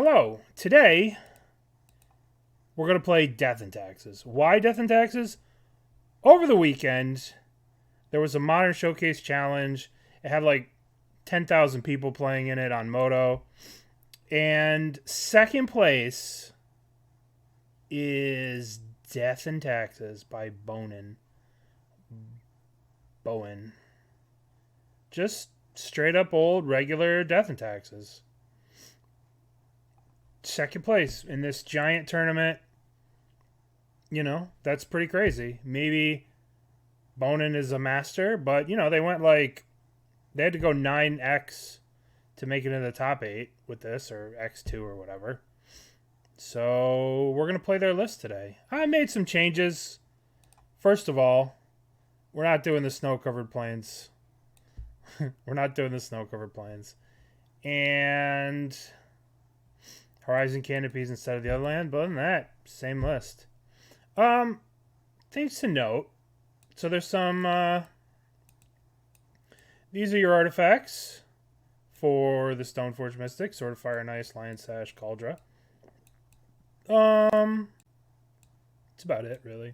Hello. Today, we're going to play Death and Taxes. Why Death and Taxes? Over the weekend, there was a Modern Showcase Challenge. It had like 10,000 people playing in it on Moto. And second place is Death and Taxes by Bowen. Just straight up old regular Death and Taxes. Second place in this giant tournament. You know, that's pretty crazy. Maybe Bowen is a master, but, you know, they went like... They had to go 9x to make it in the top 8 with this, or x2 or whatever. So, we're going to play their list today. I made some changes. First of all, we're not doing the snow-covered plains. We're not doing the snow-covered plains. And... Horizon Canopies instead of the other land. But other than that, same list. Things to note. So there's some... these are your artifacts for the Stoneforge Mystic. Sword of Fire and Ice, Lion Sash, Kaldra. It's about it, really.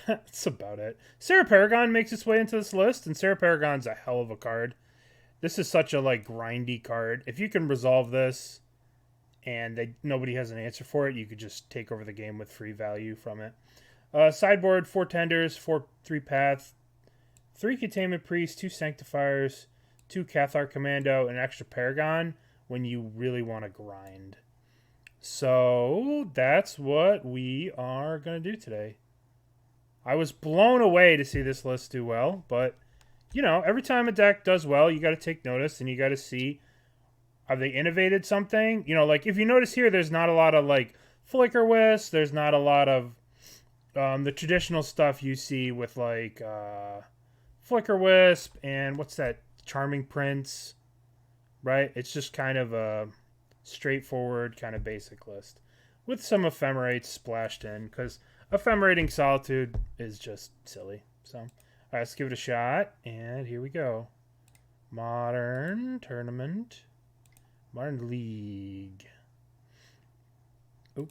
That's about it. Serra Paragon makes its way into this list, and Serra Paragon's a hell of a card. This is such a, like, grindy card. If you can resolve this... and nobody has an answer for it, you could just take over the game with free value from it. Sideboard, 4 Tenders, 3 Path, 3 Containment Priest, 2 Sanctifiers, 2 Cathar Commando, and an extra Paragon when you really want to grind. So, that's what we are going to do today. I was blown away to see this list do well, but, you know, every time a deck does well, you got to take notice, and you got to see... Have they innovated something? You know, like, if you notice here, there's not a lot of, like, Flicker Wisp. There's not a lot of the traditional stuff you see with, like, Flicker Wisp and what's that? Charming Prince, right? It's just kind of a straightforward, kind of basic list. With some Ephemerates splashed in, because Ephemerating Solitude is just silly. So, all right, let's give it a shot. And here we go. Modern Tournament. Modern League. Oh,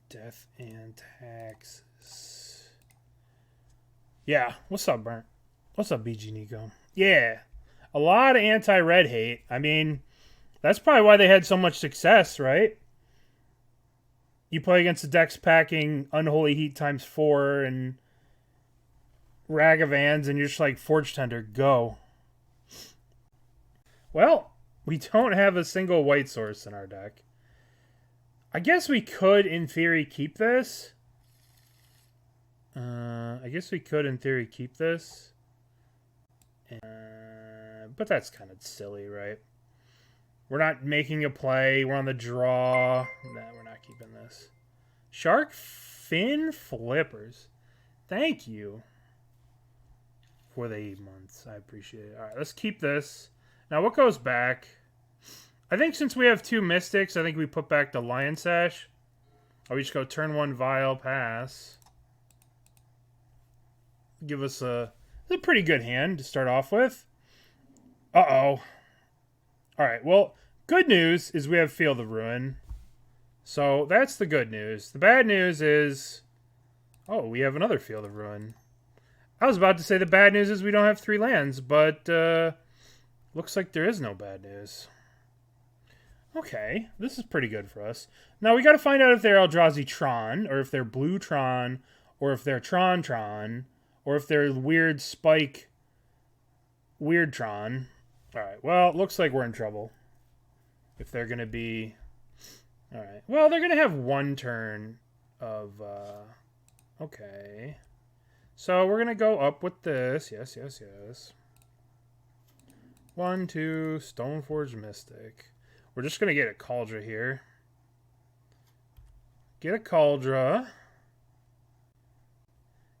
Death and Taxes. Yeah, what's up, Burnt? What's up, BG Nico? Yeah, a lot of anti-red hate. I mean, that's probably why they had so much success, right? You play against the decks packing Unholy Heat times 4 and Ragavans, and you're just like, Forge-Tender, go. Well... we don't have a single white source in our deck. I guess we could, in theory, keep this. But that's kind of silly, right? We're not making a play. We're on the draw. Nah, we're not keeping this. Shark Fin Flippers. Thank you for the 8 months. I appreciate it. All right, let's keep this. Now, what goes back? I think since we have 2 Mystics, I think we put back the Lion Sash. Or we just go turn 1 Vial, pass. Give us a pretty good hand to start off with. Uh-oh. Alright, well, good news is we have Field of Ruin. So, that's the good news. The bad news is... oh, we have another Field of Ruin. I was about to say the bad news is we don't have 3 lands, but... looks like there is no bad news. Okay, this is pretty good for us. Now, we got to find out if they're Eldrazi Tron, or if they're Blue Tron, or if they're Tron, or if they're Weird Spike Weird Tron. Alright, well, it looks like we're in trouble. If they're going to be... alright, well, they're going to have 1 turn of... okay. So, we're going to go up with this. Yes. 1, 2, Stoneforge Mystic. We're just going to get a Kaldra here. Get a Kaldra.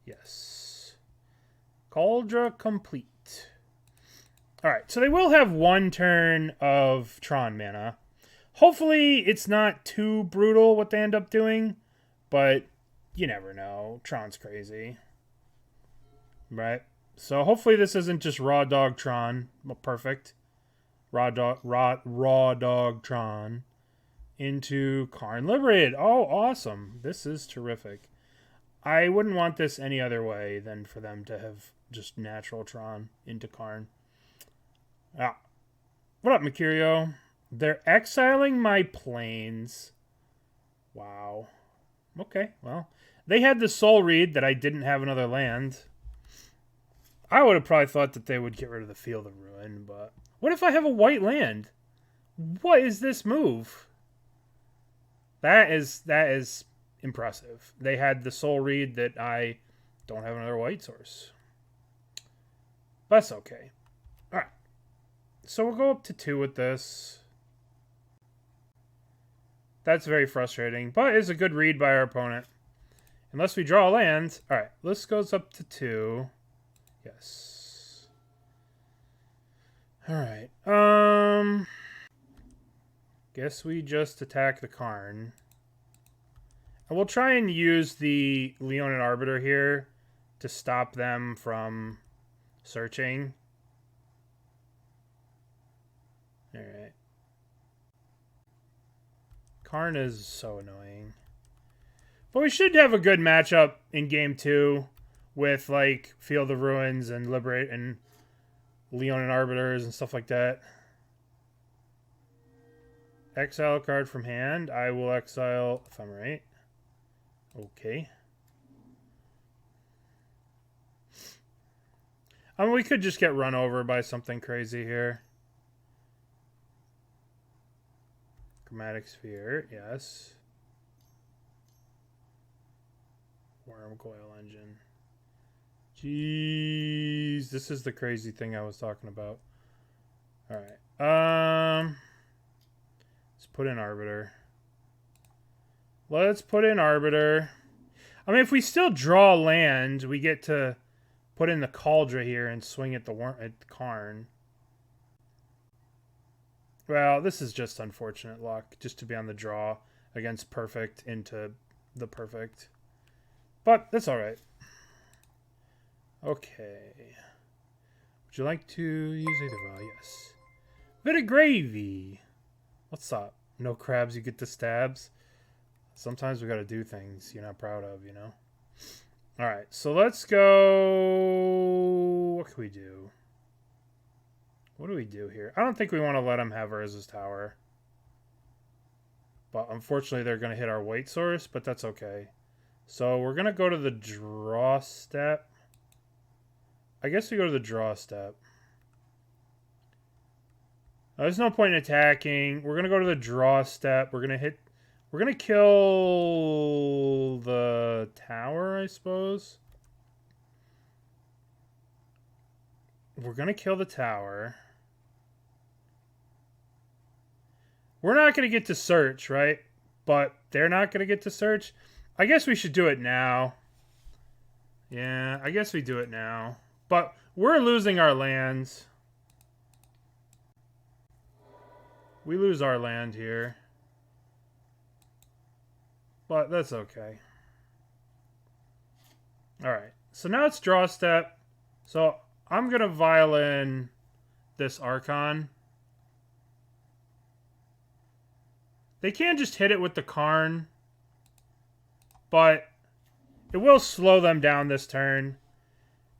Yes. Kaldra Compleat. Alright, so they will have 1 turn of Tron mana. Hopefully it's not too brutal what they end up doing, but you never know. Tron's crazy. Right? So hopefully this isn't just raw dog Tron. Well, perfect. Raw dog Tron. into Karn Liberated. Oh, awesome. This is terrific. I wouldn't want this any other way than for them to have just natural Tron into Karn. Ah. What up, Mercurio? They're exiling my planes. Wow. Okay, well. They had the Soul Read that I didn't have another land. I would have probably thought that they would get rid of the Field of Ruin, but... What if I have a white land? What is this move? That is impressive. They had the Soul Read that I don't have another white source. That's okay. Alright. So we'll go up to 2 with this. That's very frustrating, but it's a good read by our opponent. Unless we draw a land. Alright, this goes up to 2. Yes. Alright. Guess we just attack the Karn. And we'll try and use the Leonin Arbiter here to stop them from searching. Alright. Karn is so annoying. But we should have a good matchup in game 2 with, like, Field of Ruins and Liberate and Leonin Arbiters and stuff like that. Exile a card from hand. I will exile Ephemerate. Okay. I mean, we could just get run over by something crazy here. Chromatic Sphere, yes. Worm Coil Engine. Jeez, this is the crazy thing I was talking about. Alright. Let's put in Arbiter. Let's put in Arbiter. I mean, if we still draw land, we get to put in the Kaldra here and swing at the Karn. Well, this is just unfortunate luck, just to be on the draw against perfect into the perfect. But that's alright. Okay. Would you like to use Aether Vial? Yes. Bit of gravy. What's up? No crabs, you get the stabs. Sometimes we gotta do things you're not proud of, you know? Alright, so let's go... What can we do? What do we do here? I don't think we want to let him have Urza's Tower. But unfortunately, they're going to hit our white source, but that's okay. So we're going to go to the draw step. I guess we go to the draw step. There's no point in attacking. We're going to go to the draw step. We're going to hit... We're going to kill the tower, I suppose. We're going to kill the tower. We're not going to get to search, right? But they're not going to get to search. I guess we should do it now. Yeah, I guess we do it now. But we're losing our lands. We lose our land here. But that's okay. Alright, so now it's draw step. So I'm going to violin this Archon. They can just hit it with the Karn. But it will slow them down this turn.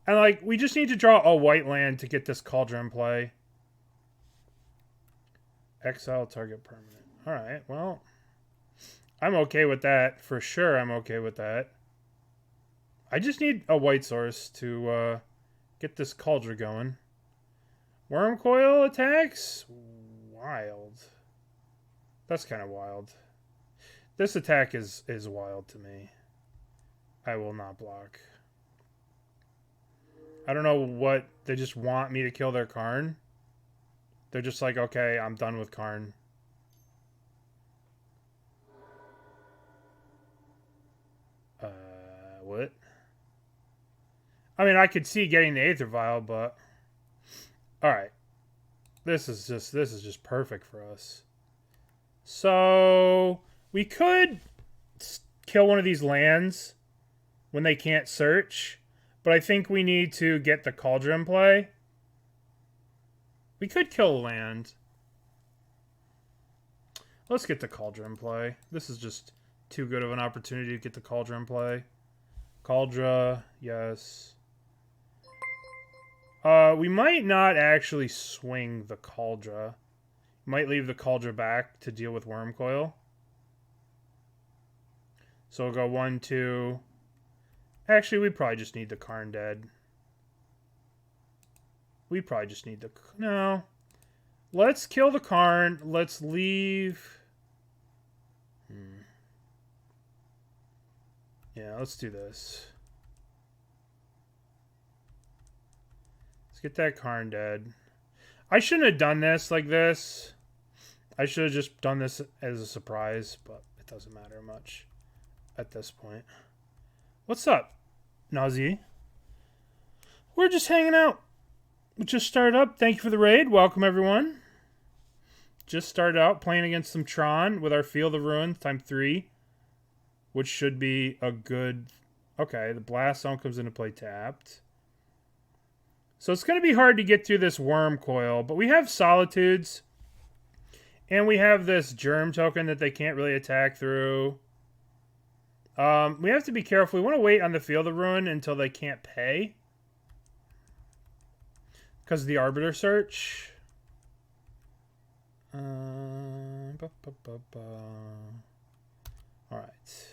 And, like, we just need to draw a white land to get this Kaldra in play. Exile target permanent. Alright, well. I'm okay with that. For sure I'm okay with that. I just need a white source to get this Kaldra going. Worm Coil attacks? Wild. That's kind of wild. This attack is wild to me. I will not block. I don't know what... They just want me to kill their Karn. They're just like, okay, I'm done with Karn. What? I mean, I could see getting the Aether Vial, but... Alright. This is just perfect for us. So... We could kill one of these lands when they can't search. But I think we need to get the Kaldra in play. We could kill a land. Let's get the Kaldra in play. This is just too good of an opportunity to get the Kaldra in play. Kaldra, yes. We might not actually swing the Kaldra. Might leave the Kaldra back to deal with Wormcoil. So we'll go 1, 2. Actually, we probably just need the Karn dead. We probably just need the... No. Let's kill the Karn. Let's leave... Yeah, let's do this. Let's get that Karn dead. I shouldn't have done this like this. I should have just done this as a surprise, but it doesn't matter much at this point. What's up, Nazi? We're just hanging out. We just started up. Thank you for the raid. Welcome, everyone. Just started out playing against some Tron with our Field of Ruins ×3, which should be a good... Okay, the Blast Zone comes into play tapped. So it's going to be hard to get through this Wormcoil, but we have Solitudes, and we have this Germ token that they can't really attack through. We have to be careful. We want to wait on the Field of Ruin until they can't pay, because of the Arbiter search. Alright.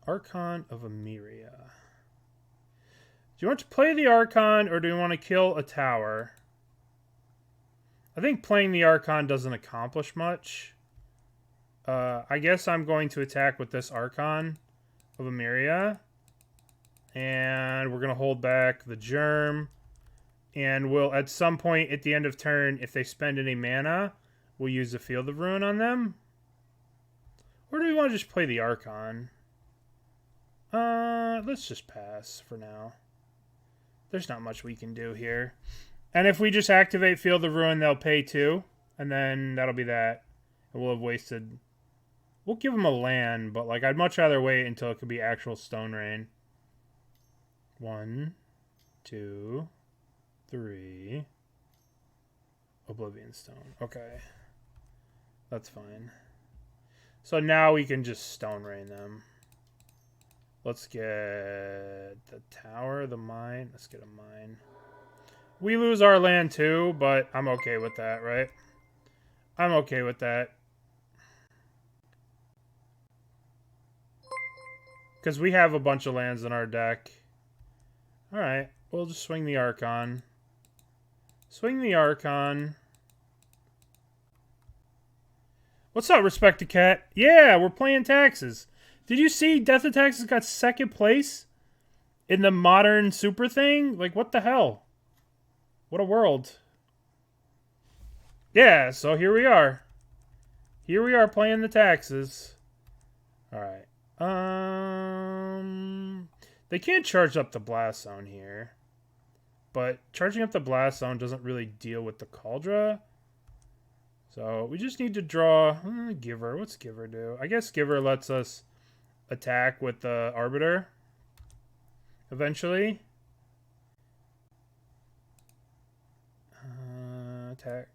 Archon of Emeria. Do you want to play the Archon, or do you want to kill a tower? I think playing the Archon doesn't accomplish much. I guess I'm going to attack with this Archon of Emeria. And we're going to hold back the Germ. And we'll, at some point at the end of turn, if they spend any mana, we'll use the Field of Ruin on them. Or do we want to just play the Archon? Let's just pass for now. There's not much we can do here. And if we just activate Field of Ruin, they'll pay 2. And then that'll be that. And we'll have wasted... We'll give them a land, but like I'd much rather wait until it could be actual Stone Rain. 1, 2, 3. Oblivion Stone. Okay. That's fine. So now we can just Stone Rain them. Let's get the tower, the mine. Let's get a mine. We lose our land too, but I'm okay with that, right? I'm okay with that. Because we have a bunch of lands in our deck. Alright, we'll just swing the Archon. Swing the Archon. What's up, Respected Cat? Yeah, we're playing Taxes. Did you see Death of Taxes got 2nd place in the modern super thing? Like, what the hell? What a world. Yeah, so here we are. Here we are playing the Taxes. Alright. They can't charge up the Blast Zone here. But charging up the Blast Zone doesn't really deal with the Kaldra. So we just need to draw Giver. What's Giver do? I guess Giver lets us attack with the Arbiter eventually. Attack.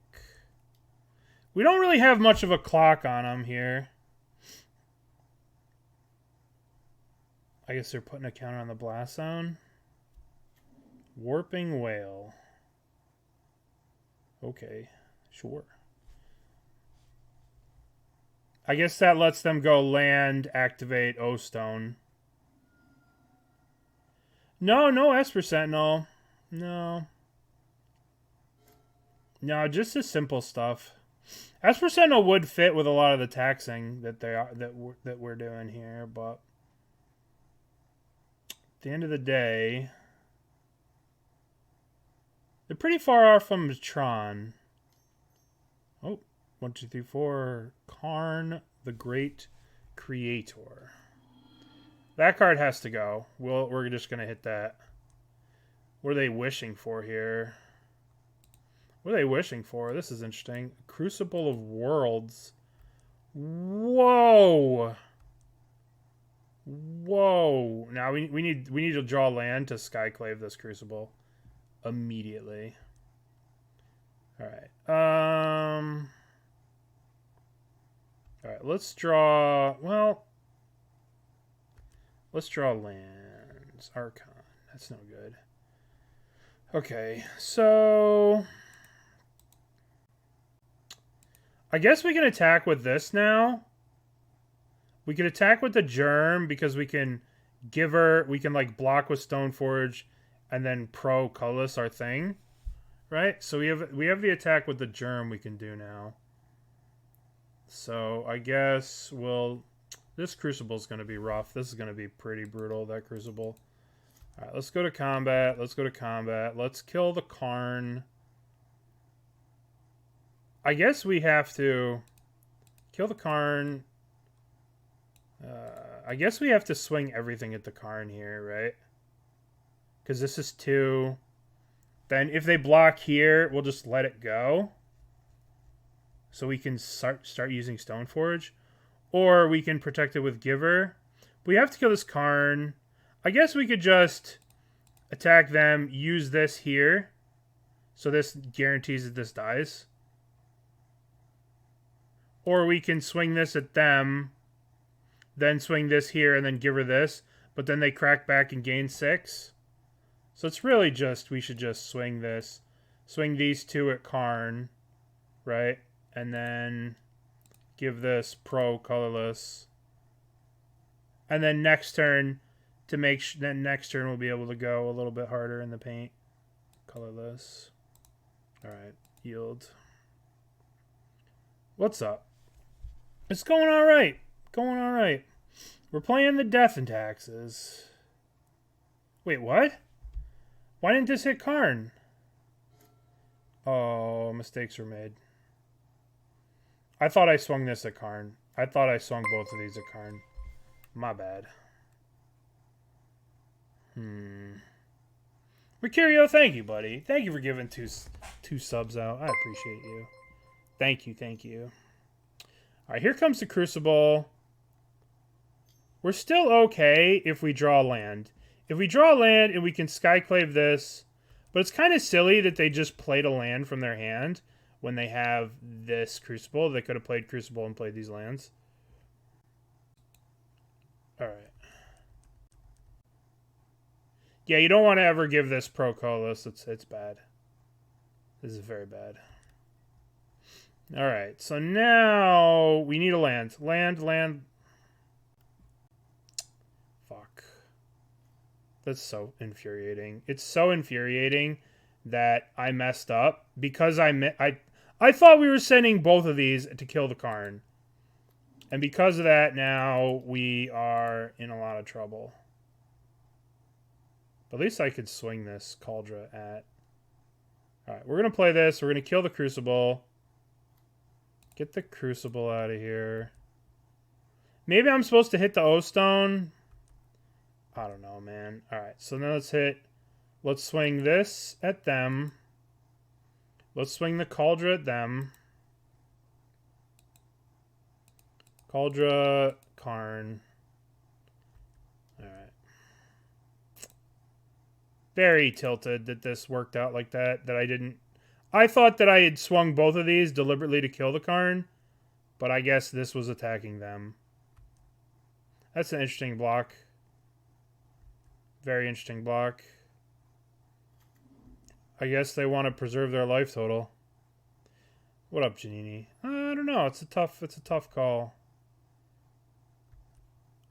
We don't really have much of a clock on them here. I guess they're putting a counter on the Blast Zone. Warping Whale. Okay, sure. I guess that lets them go land, activate O-Stone. No, no Esper Sentinel. No. No, just the simple stuff. Esper Sentinel would fit with a lot of the taxing that we're doing here, but at the end of the day, they're pretty far off from Tron. Oh. 1, 2, 3, 4. Karn, the Great Creator. That card has to go. We're just going to hit that. What are they wishing for here? What are they wishing for? This is interesting. Crucible of Worlds. Whoa. Whoa. Now we need to draw land to Skyclave this Crucible immediately. All right. Alright, let's draw... Well... Let's draw lands. Archon. That's no good. Okay, so... I guess we can attack with this now. We can attack with the Germ because we can give her... We can, like, block with Stoneforge and then pro colorless our thing. Right? So we have the attack with the Germ we can do now. So I guess we'll... This Crucible is going to be rough. This is going to be pretty brutal, that Crucible. Alright, let's go to combat. Let's go to combat. Let's kill the Karn. I guess we have to kill the Karn. I guess we have to swing everything at the Karn here, right? Because this is 2. Then if they block here, we'll just let it go. So we can start using Stoneforge. Or we can protect it with Giver. We have to kill this Karn. I guess we could just attack them, use this here. So this guarantees that this dies. Or we can swing this at them. Then swing this here and then give her this. But then they crack back and gain 6. So it's really just, we should just swing this. Swing these 2 at Karn. Right? And then... give this pro colorless. And then next turn, to make then next turn we'll be able to go a little bit harder in the paint. Colorless. Alright, yield. What's up? It's going alright. Going alright. We're playing the Death and Taxes. Wait, what? Why didn't this hit Karn? Oh, mistakes were made. I thought I swung this at Karn. I thought I swung both of these at Karn. My bad. Mercurio, thank you, buddy. Thank you for giving two subs out. I appreciate you. Thank you, thank you. Alright, here comes the Crucible. We're still okay if we draw land. If we draw land and we can Skyclave this, but it's kind of silly that they just played a land from their hand. When they have this Crucible, they could have played Crucible and played these lands. Alright. Yeah, you don't want to ever give this pro colorless. It's bad. This is very bad. Alright, so now we need a land. Land. Fuck. That's so infuriating. It's so infuriating that I messed up because I thought we were sending both of these to kill the Karn. And because of that, now we are in a lot of trouble. But at least I could swing this Kaldra at... Alright, we're going to play this. We're going to kill the Crucible. Get the Crucible out of here. Maybe I'm supposed to hit the O-Stone. I don't know, man. Alright, so now let's swing this at them. Let's swing the Kaldra at them. Kaldra, Karn. Alright. Very tilted that this worked out like that. That I didn't... I thought that I had swung both of these deliberately to kill the Karn. But I guess this was attacking them. That's an interesting block. Very interesting block. I guess they want to preserve their life total. What up, Janini? I don't know. It's a tough call.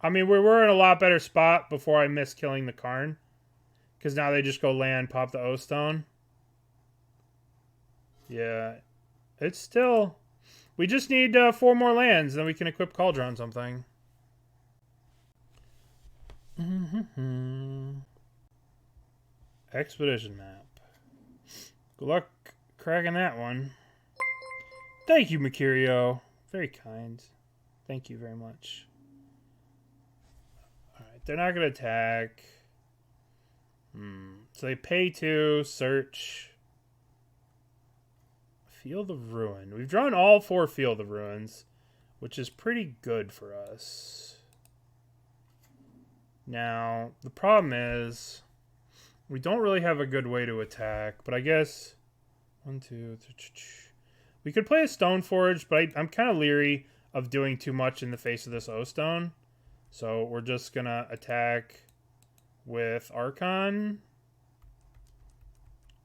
I mean, we were in a lot better spot before I missed killing the Karn. Because now they just go land, pop the O-Stone. Yeah. It's still... We just need 4 more lands, then we can equip Kaldra on something. Expedition map. Good luck cracking that one. Thank you, Mercurio. Very kind. Thank you very much. Alright, they're not going to attack. So they pay 2, search. Field of Ruin. We've drawn all 4 Field of Ruins, which is pretty good for us. Now, the problem is... We don't really have a good way to attack, but I guess... 1, 2, 3... We could play a Stoneforge, but I'm kind of leery of doing too much in the face of this O-Stone. So we're just going to attack with Archon.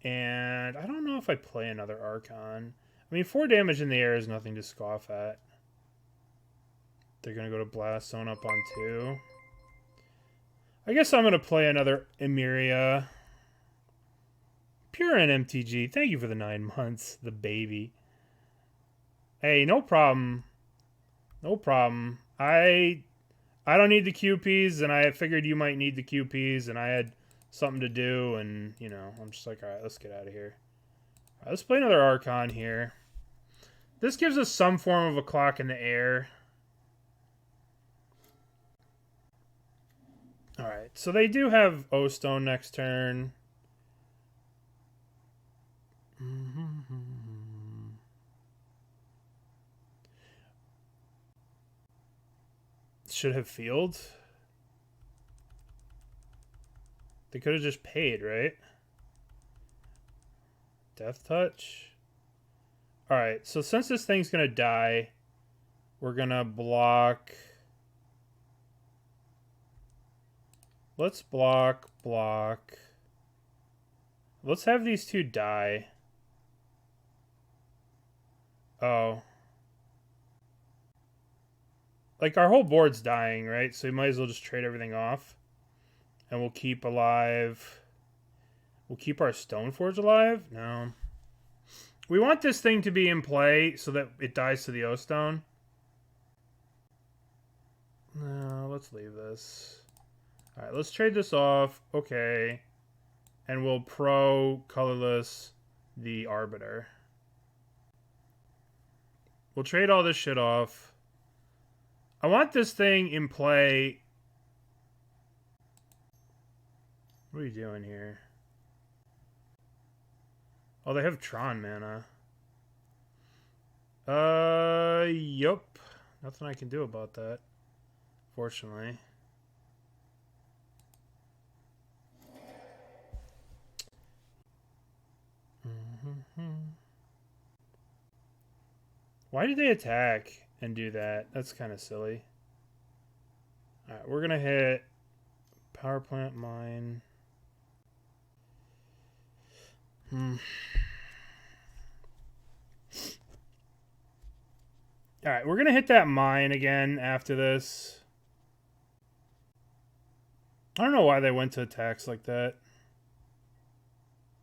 And I don't know if I play another Archon. I mean, 4 damage in the air is nothing to scoff at. They're going to go to Blast Zone up on 2. I guess I'm going to play another Emeria. Pure and MTG. Thank you for the 9 months. The baby. Hey, no problem. No problem. I don't need the QPs, and I figured you might need the QPs, and I had something to do, and, you know, I'm just like, alright, let's get out of here. All right, let's play another Archon here. This gives us some form of a clock in the air. Alright, so they do have O-Stone next turn. Should have field. They could have just paid, right? Death Touch. Alright, so since this thing's going to die, we're going to block. Let's block. Let's have these 2 die. Oh. Like, our whole board's dying, right? So we might as well just trade everything off. And we'll keep alive. We'll keep our Stoneforge alive? No. We want this thing to be in play so that it dies to the O-Stone. No, let's leave this. Alright, let's trade this off. Okay. And we'll colorless the Arbiter. We'll trade all this shit off. I want this thing in play. What are you doing here? Oh, they have Tron mana. Yup. Nothing I can do about that, fortunately. Why did they attack and do that? That's kind of silly. Alright, we're going to hit Power Plant Mine. Alright, we're going to hit that mine again after this. I don't know why they went to attacks like that.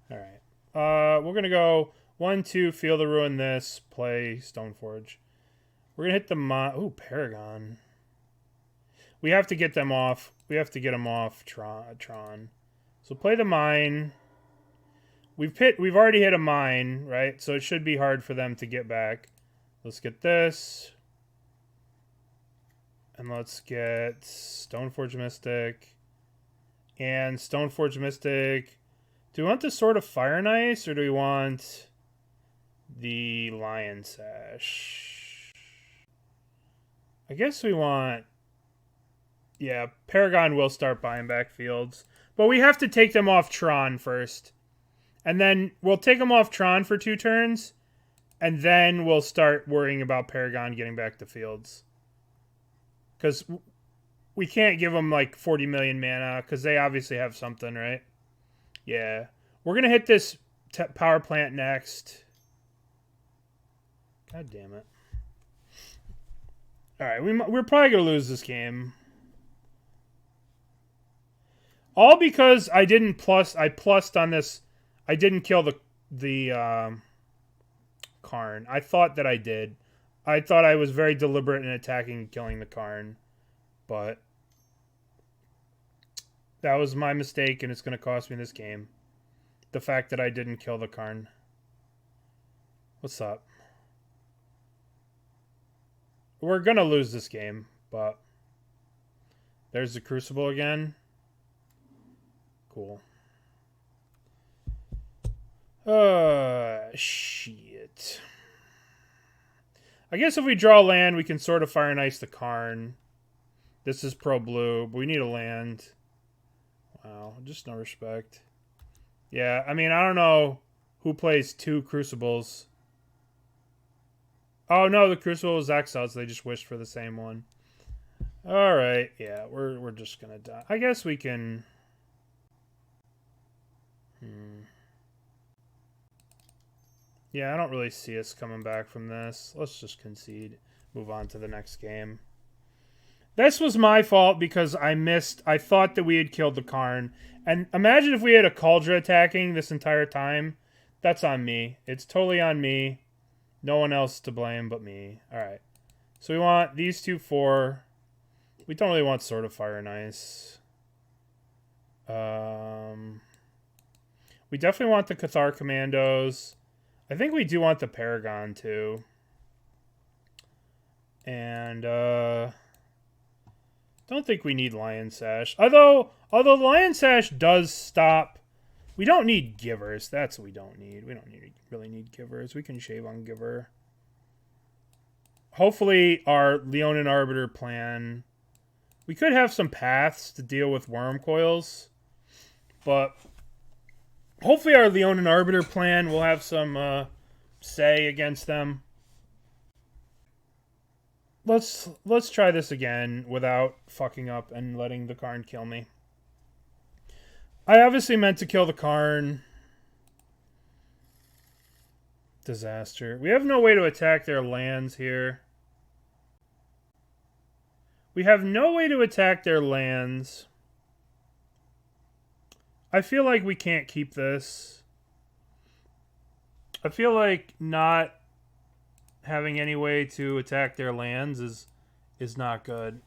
Alright. We're going to go 1, 2, Feel the Ruin this, play Stoneforge. We're going to hit the mine. Ooh, Paragon. We have to get them off. We have to get them off Tron. So play the mine. We've already hit a mine, right? So it should be hard for them to get back. Let's get this. And let's get Stoneforge Mystic. And Stoneforge Mystic. Do we want the Sword of Fire and Ice, or do we want the Lion Sash? I guess we want... Yeah, Paragon will start buying back fields. But we have to take them off Tron first. And then we'll take them off Tron for 2 turns. And then we'll start worrying about Paragon getting back the fields. Because we can't give them like 40 million mana. Because they obviously have something, right? Yeah. We're going to hit this power plant next. God damn it. Alright, we're probably going to lose this game. All because I plussed on this. I didn't kill the Karn. I thought that I did. I thought I was very deliberate in attacking and killing the Karn. But that was my mistake, and it's going to cost me this game. The fact that I didn't kill the Karn. What's up? We're going to lose this game, but there's the Crucible again. Cool. Shit. I guess if we draw land, we can sort of Fire and Ice the Karn. This is pro blue, but we need a land. Wow, just no respect. Yeah, I mean, I don't know who plays 2 Crucibles. Oh no, the Crucible was exiled, so they just wished for the same one. Alright, yeah, we're just gonna die. I guess we can... Yeah, I don't really see us coming back from this. Let's just concede. Move on to the next game. This was my fault because I thought that we had killed the Karn. And imagine if we had a Kaldra attacking this entire time. That's on me. It's totally on me. No one else to blame but me. Alright. So we want these 2 4. We don't really want Sword of Fire and Ice. We definitely want the Cathar Commandos. I think we do want the Paragon too. And don't think we need Lion Sash. Although Lion Sash does stop. We don't need Givers. That's what we don't need. We don't really need Givers. We can shave on Giver. Hopefully our Leonin Arbiter plan. We could have some paths to deal with worm coils. But hopefully our Leonin Arbiter plan will have some say against them. Let's try this again without fucking up and letting the Karn kill me. I obviously meant to kill the Karn. Disaster. We have no way to attack their lands here. We have no way to attack their lands. I feel like we can't keep this. I feel like not having any way to attack their lands is not good.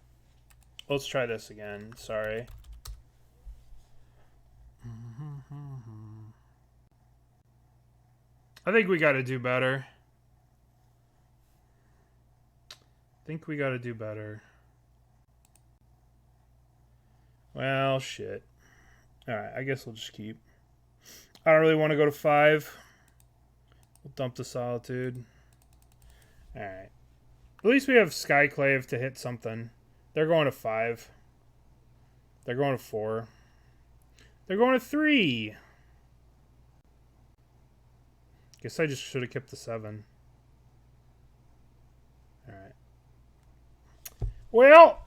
Let's try this again. Sorry. I think we got to do better. Well, shit. Alright, I guess we'll just keep. I don't really want to go to 5. We'll dump the Solitude. Alright. At least we have Skyclave to hit something. They're going to 5. They're going to 4. They're going to 3. Guess I just should have kept the 7. Alright. Well.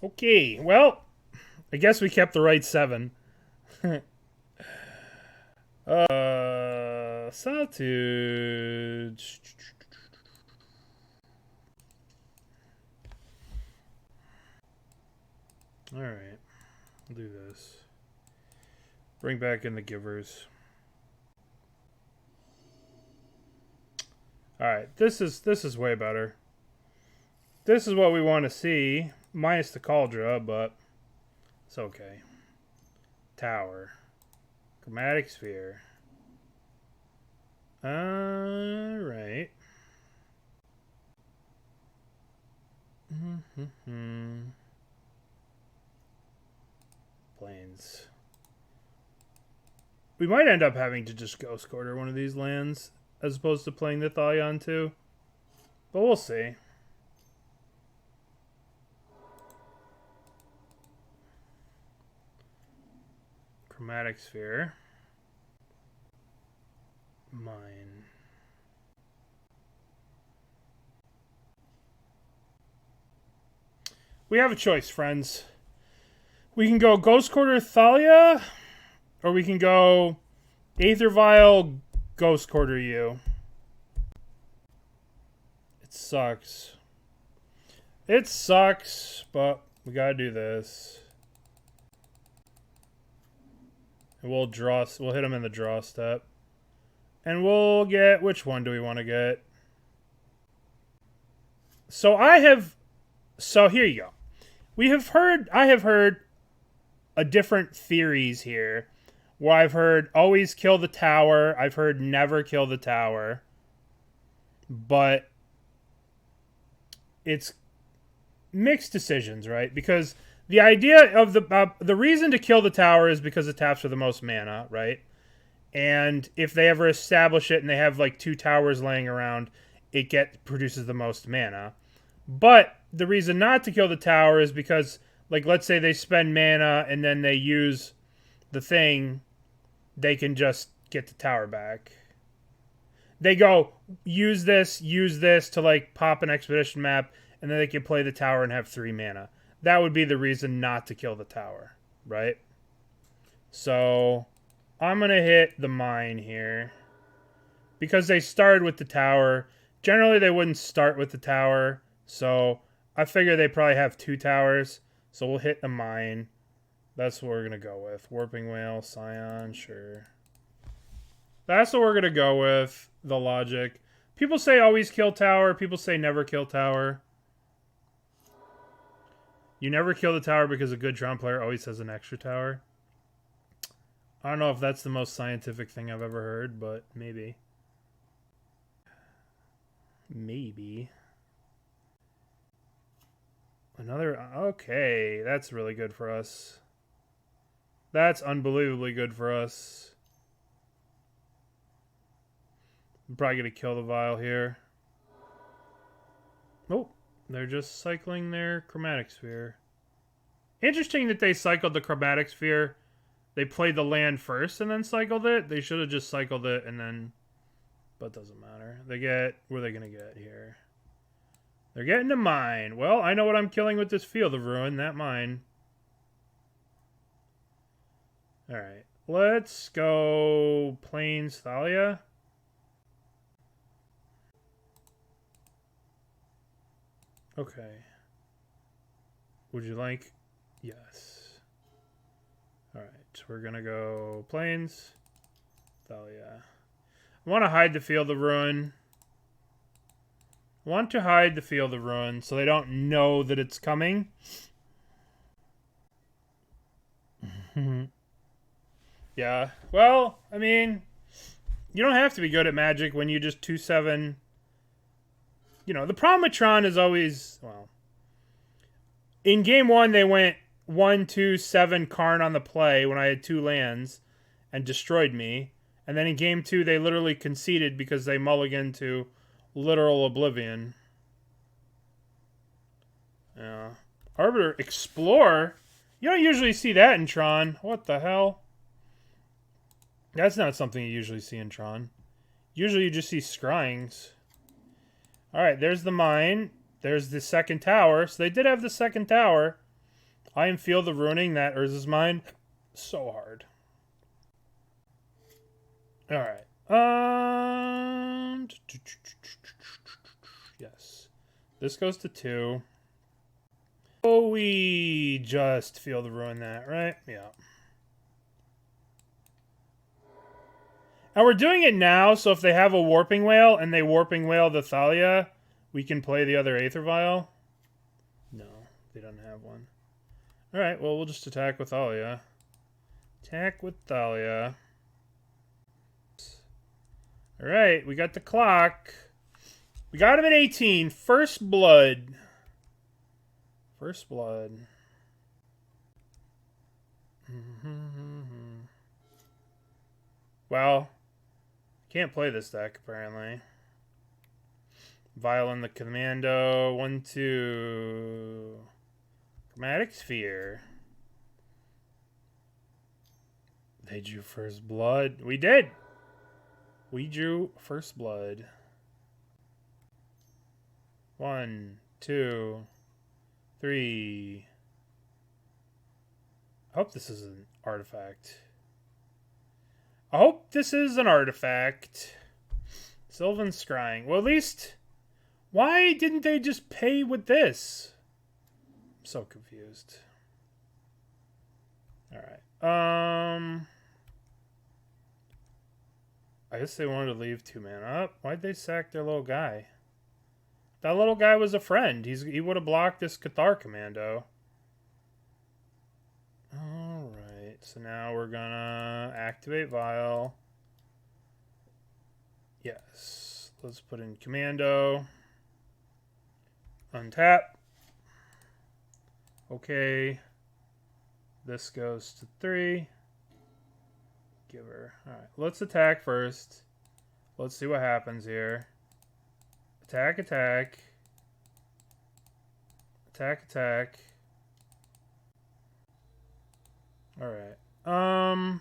Okay, well, I guess we kept the right 7. Solitude. Alright, we'll do this. Bring back in the Givers. Alright, this is way better. This is what we want to see. Minus the Kaldra, but it's okay. Tower. Chromatic Sphere. Alright. Plains. We might end up having to just Ghost Quarter one of these lands as opposed to playing the Thalia on 2. But we'll see. Chromatic Sphere. Mine. We have a choice, friends. We can go Ghost Quarter Thalia, or we can go Aether Vial, Ghost Quarter you. It sucks. It sucks, but we gotta do this. And we'll hit him in the draw step. And we'll get, which one do we want to get? So here you go. I have heard different theories here. Where I've heard always kill the tower. I've heard never kill the tower. But it's mixed decisions, right? Because the idea of the reason to kill the tower is because it taps for the most mana, right? And if they ever establish it and they have like 2 towers laying around, it produces the most mana. But the reason not to kill the tower is because, like, let's say they spend mana and then they use the thing, they can just get the tower back. They go, use this to, like, pop an expedition map, and then they can play the tower and have 3 mana. That would be the reason not to kill the tower, right? So, I'm going to hit the mine here. Because they started with the tower. Generally, they wouldn't start with the tower. So, I figure they probably have 2 towers. So, we'll hit the mine. That's what we're going to go with. Warping Whale, Scion, sure. That's what we're going to go with. The logic. People say always kill tower. People say never kill tower. You never kill the tower because a good Tron player always has an extra tower. I don't know if that's the most scientific thing I've ever heard, but maybe. Maybe. Another... Okay, that's really good for us. That's unbelievably good for us. I'm probably going to kill the Vial here. Oh, they're just cycling their Chromatic Sphere. Interesting that they cycled the Chromatic Sphere. They played the land first and then cycled it. They should have just cycled it and then... But it doesn't matter. They get... What are they going to get here? They're getting to mine. Well, I know what I'm killing with this Field of Ruin. That mine. Alright. Let's go... Plains Thalia. Okay. Would you like... Yes. Alright, we're gonna go Plains. Thalia. I want to hide the Field of Ruin. I want to hide the Field of Ruin so they don't know that it's coming. Yeah. Well, I mean... You don't have to be good at Magic when you just 2-7... You know, the problem with Tron is always, well, in game 1, they went 1-2-7 Karn on the play when I had 2 lands and destroyed me. And then in game 2, they literally conceded because they mulliganed to literal oblivion. Yeah. Arbiter Explore? You don't usually see that in Tron. What the hell? That's not something you usually see in Tron. Usually you just see scryings. Alright, there's the mine. There's the second tower. So they did have the second tower. I am Field of Ruining that Urza's Mine. So hard. Alright. Yes. This goes to 2. Oh, we just Field of Ruin that, right? Yeah. And we're doing it now, so if they have a Warping Whale and they Warping Whale the Thalia, we can play the other Aether Vial. No, they don't have one. Alright, well, we'll just attack with Thalia. Attack with Thalia. Alright, we got the clock. We got him at 18. First blood. First blood. Well... Can't play this deck, apparently. Vial in the Commando. 1-2. Chromatic Sphere. They drew first blood. We did! We drew first blood. 1, 2, 3. I hope this is an artifact. I hope this is an artifact. Sylvan Scrying. Well, at least... Why didn't they just pay with this? I'm so confused. Alright. I guess they wanted to leave 2 mana up. Why'd they sack their little guy? That little guy was a friend. He would have blocked this Cathar Commando. Alright. So now we're gonna activate Vial. Yes. Let's put in Commando. Untap. Okay. This goes to 3. Give her. Alright. Let's attack first. Let's see what happens here. Attack, attack. Attack, attack. Alright. So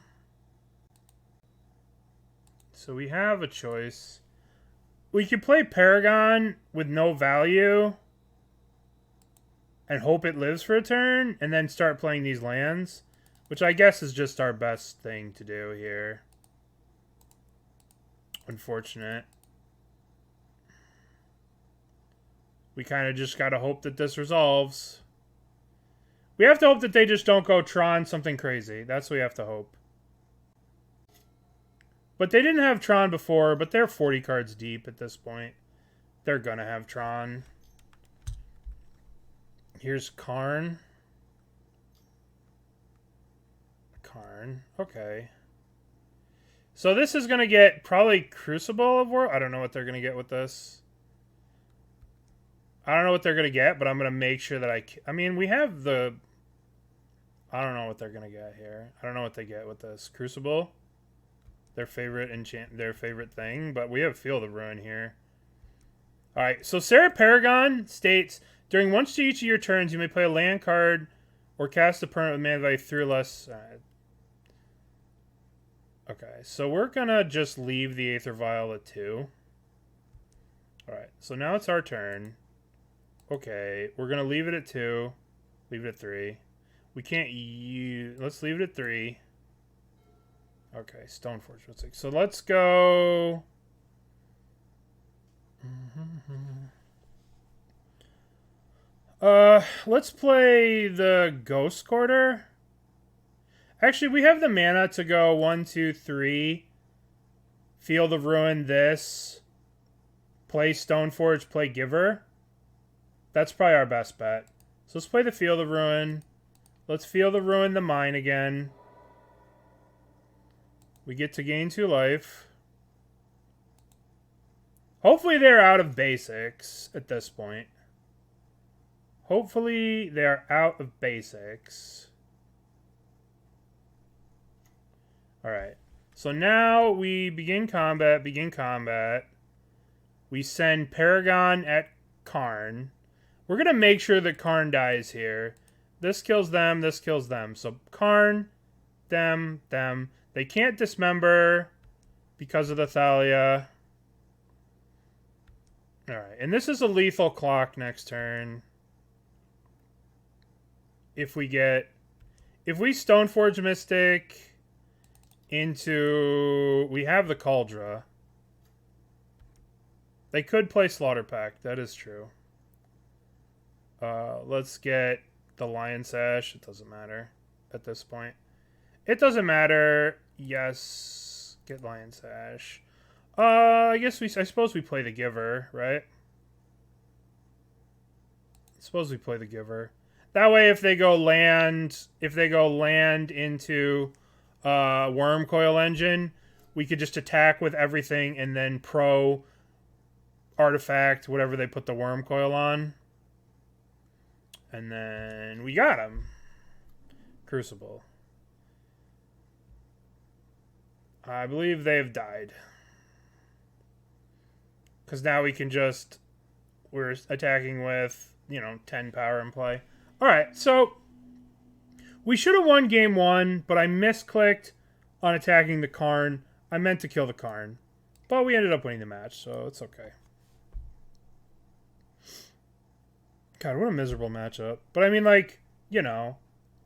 we have a choice. We could play Paragon with no value and hope it lives for a turn, and then start playing these lands, which I guess is just our best thing to do here. Unfortunate. We kind of just gotta hope that this resolves. We have to hope that they just don't go Tron something crazy. That's what we have to hope. But they didn't have Tron before, but they're 40 cards deep at this point. They're gonna have Tron. Here's Karn. Karn. Okay. So this is gonna get probably Crucible of War. I don't know what they're gonna get with this. I don't know what they're gonna get, but I'm gonna make sure that I mean, we have the... I don't know what they're gonna get here. I don't know what they get with this. Crucible. Their favorite their favorite thing, but we have Field of Ruin here. Alright, so Serra Paragon states, during once to each of your turns, you may play a land card or cast a permanent with mana value 3 or less. Okay, so we're gonna just leave the Aether Vial at 2. Alright, so now it's our turn. Okay, we're gonna leave it at 2. Leave it at 3. We can't use... Let's leave it at 3. Okay, Stoneforge Mystic. So let's go... let's play the Ghost Quarter. Actually, we have the mana to go 1, 2, 3. Field of Ruin this. Play Stoneforge, play Giver. That's probably our best bet. So let's play the Field of Ruin. Let's Field of Ruin the Mine again. We get to gain 2 life. Hopefully they're out of basics at this point. Hopefully they're out of basics. Alright. So now we begin combat. We send Paragon at Karn. We're going to make sure that Karn dies here. This kills them, this kills them. So Karn, them. They can't dismember because of the Thalia. Alright, and this is a lethal clock next turn. If we Stoneforge Mystic into... We have the Kaldra. They could play Slaughter Pact, that is true. Let's get the Lion Sash. It doesn't matter at this point. It doesn't matter. Yes. Get Lion Sash. I suppose we play the Giver, right? I suppose we play the Giver. That way if they go land into Worm Coil Engine, we could just attack with everything and then pro artifact whatever they put the Worm Coil on. And then we got him. Crucible. I believe they've died. Because now we can just... We're attacking with, 10 power in play. Alright, so... We should have won game 1, but I misclicked on attacking the Karn. I meant to kill the Karn. But we ended up winning the match, so it's okay. God, what a miserable matchup. But I mean,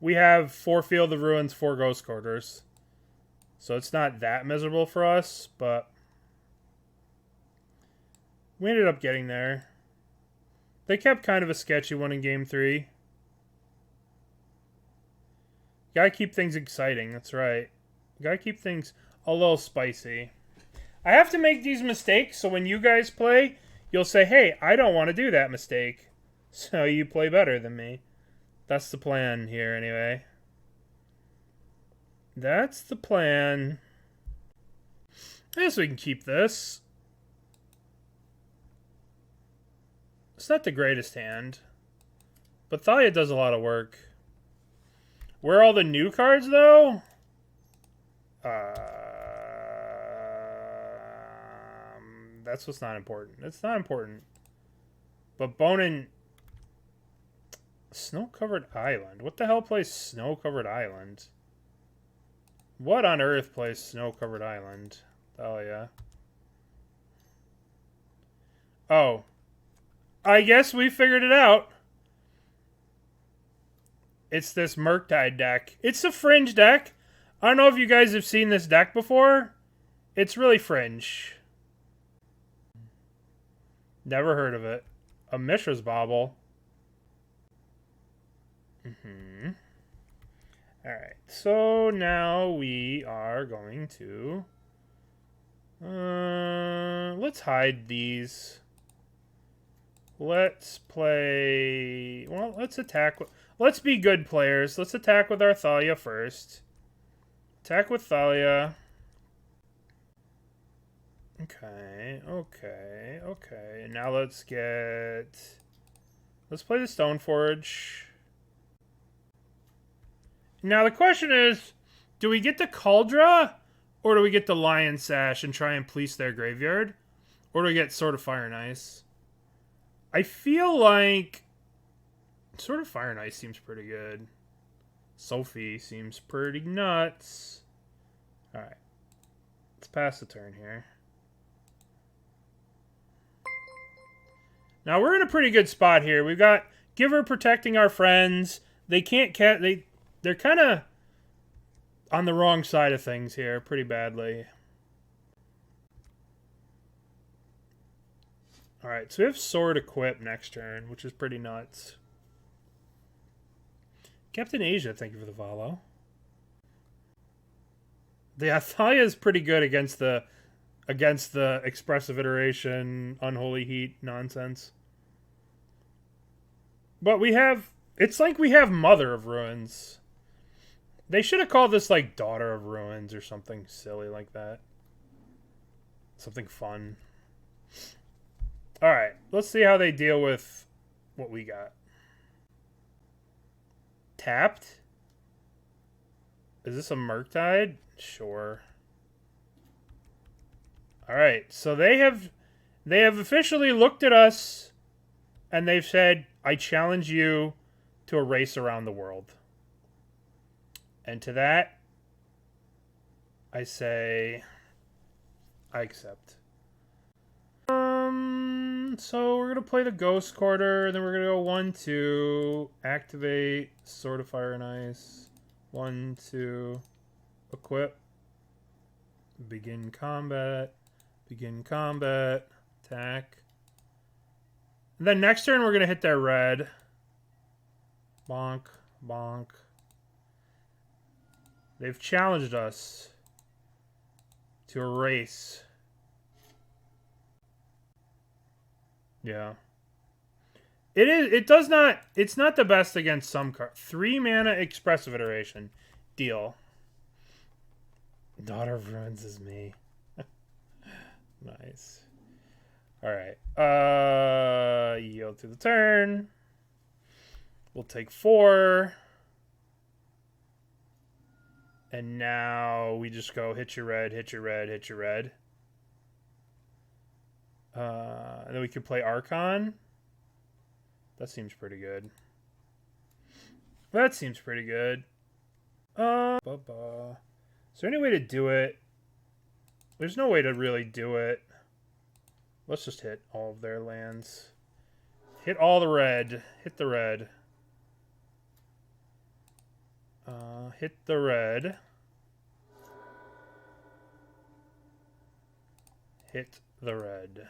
we have 4 Field of Ruins, 4 Ghost Quarters. So it's not that miserable for us, but we ended up getting there. They kept kind of a sketchy one in game 3. Gotta keep things exciting, that's right. Gotta keep things a little spicy. I have to make these mistakes, so when you guys play, you'll say, hey, I don't want to do that mistake. So you play better than me. That's the plan here, anyway. That's the plan. I guess we can keep this. It's not the greatest hand. But Thalia does a lot of work. Where are all the new cards, though? That's what's not important. It's not important. But Bonin... Snow-covered island. What the hell plays snow-covered island? What on earth plays Snow-Covered Island? Thalia. Oh. I guess we figured it out. It's this Murktide deck. It's a fringe deck. I don't know if you guys have seen this deck before. It's really fringe. Never heard of it. A Mishra's Bauble. Alright, so now we are going to... let's hide these. Let's play... Well, let's attack... Let's be good players. Let's attack with our Thalia first. Attack with Thalia. Okay, okay, okay. Now let's get... Let's play the Stoneforge. Now the question is, do we get the Kaldra, or do we get the Lion Sash and try and police their graveyard? Or do we get Sword of Fire and Ice? I feel like Sword of Fire and Ice seems pretty good. Sophie seems pretty nuts. Alright. Let's pass the turn here. Now we're in a pretty good spot here. We've got Giver protecting our friends. They can't they're kind of on the wrong side of things here pretty badly. Alright, so we have Sword equipped next turn, which is pretty nuts. Captain Asia, thank you for the follow. The Thalia is pretty good against the expressive iteration, unholy heat nonsense. But we have... It's like we have Mother of Ruins. They should have called this, like, Daughter of Ruins or something silly like that. Something fun. Alright, let's see how they deal with what we got. Tapped? Is this a Murktide? Sure. Alright, so they have officially looked at us and they've said, I challenge you to a race around the world. And to that, I say, I accept. So we're going to play the Ghost Quarter, then we're going to go 1-2, activate, Sword of Fire and Ice, 1-2, equip, begin combat, attack. And then next turn we're going to hit their red. Bonk, bonk. They've challenged us to a race. Yeah. It's not the best against some cards. 3 mana expressive iteration. Deal. Daughter of Ruins is me. Nice. Alright. Yield to the turn. We'll take 4. And now we just go hit your red, hit your red, hit your red. And then we could play Archon. That seems pretty good. That seems pretty good. Is there any way to do it? There's no way to really do it. Let's just hit all of their lands. Hit all the red. Hit the red. Hit the red. Hit the red.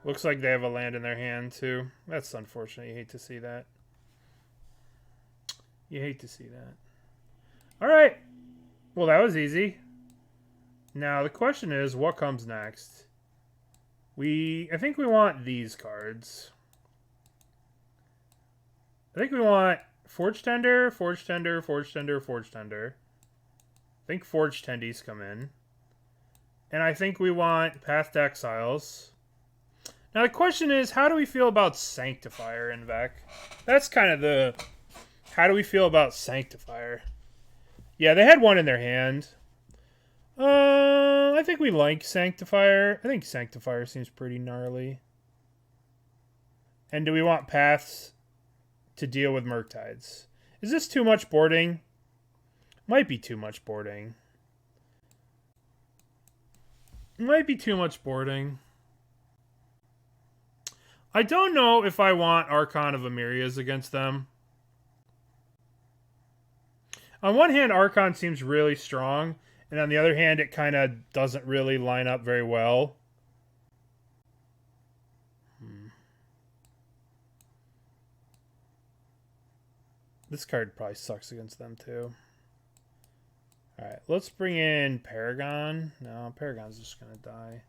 Looks like they have a land in their hand, too. That's unfortunate. You hate to see that. You hate to see that. Alright. Well, that was easy. Now, the question is, what comes next? I think we want these cards. I think we want Forge-Tender, Forge-Tender, Forge-Tender, Forge-Tender. I think Forge-Tendies come in. And I think we want Path to Exiles. Now the question is, how do we feel about Sanctifier en-Vec? That's kind of the... How do we feel about Sanctifier? Yeah, they had one in their hand. I think we like Sanctifier. I think Sanctifier seems pretty gnarly. And do we want paths to deal with Murktides? Is this too much boarding? Might be too much boarding. Might be too much boarding. I don't know if I want Archon of Emeria's against them. On one hand, Archon seems really strong, and on the other hand, it kind of doesn't really line up very well. This card probably sucks against them, too. Alright, let's bring in Paragon. No, Paragon's just going to die.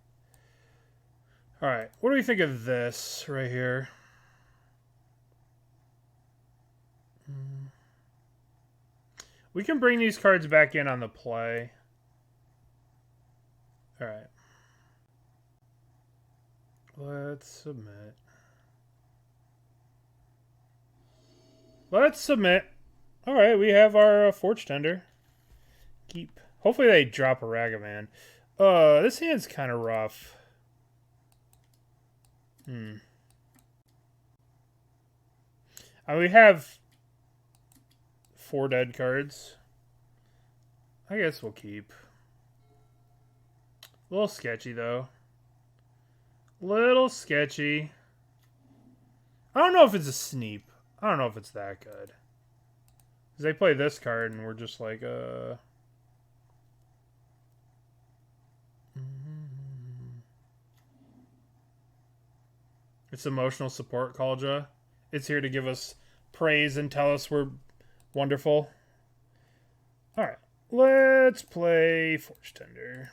Alright, what do we think of this right here? We can bring these cards back in on the play. Alright. Let's submit. Let's submit. Alright, we have our Forge-Tender. Keep. Hopefully they drop a Ragavan. This hand's kind of rough. We have 4 dead cards. I guess we'll keep. A little sketchy, though. Little sketchy. I don't know if it's a sneep. I don't know if it's that good. Because they play this card, and we're just like, It's emotional support, Kaldra. It's here to give us praise and tell us we're wonderful. Alright, let's play Forge-Tender.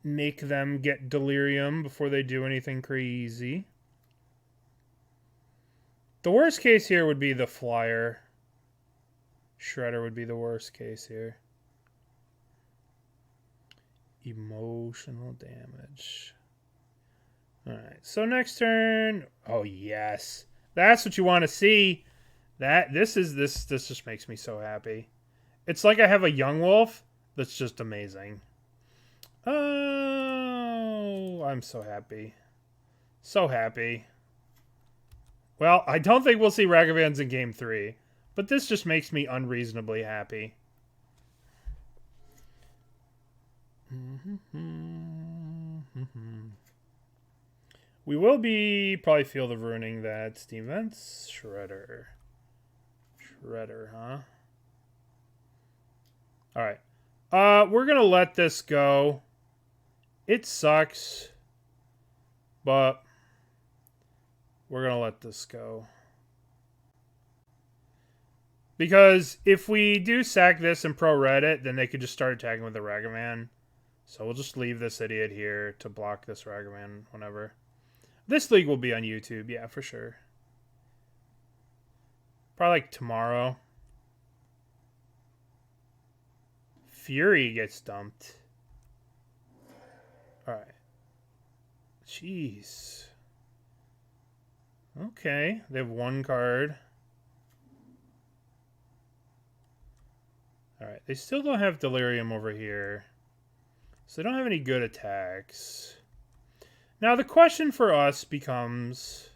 Make them get delirium before they do anything crazy. The worst case here would be the flyer. Shredder would be the worst case here. Emotional damage. Alright, so next turn. Oh yes. That's what you want to see. This just makes me so happy. It's like I have a young wolf that's just amazing. Oh, I'm so happy. So happy. Well, I don't think we'll see Ragavans in game 3, but this just makes me unreasonably happy. We will be probably Field of Ruining that Steam Vents. Shredder, huh? Alright. We're going to let this go. It sucks. But we're going to let this go. Because if we do sack this and pro-red it, then they could just start attacking with the Ragavan. So we'll just leave this idiot here to block this Ragavan whenever. This league will be on YouTube, yeah, for sure. Probably like tomorrow. Fury gets dumped. Alright. Jeez. Okay, they have 1 card. Alright, they still don't have Delirium over here. So they don't have any good attacks. Now the question for us becomes...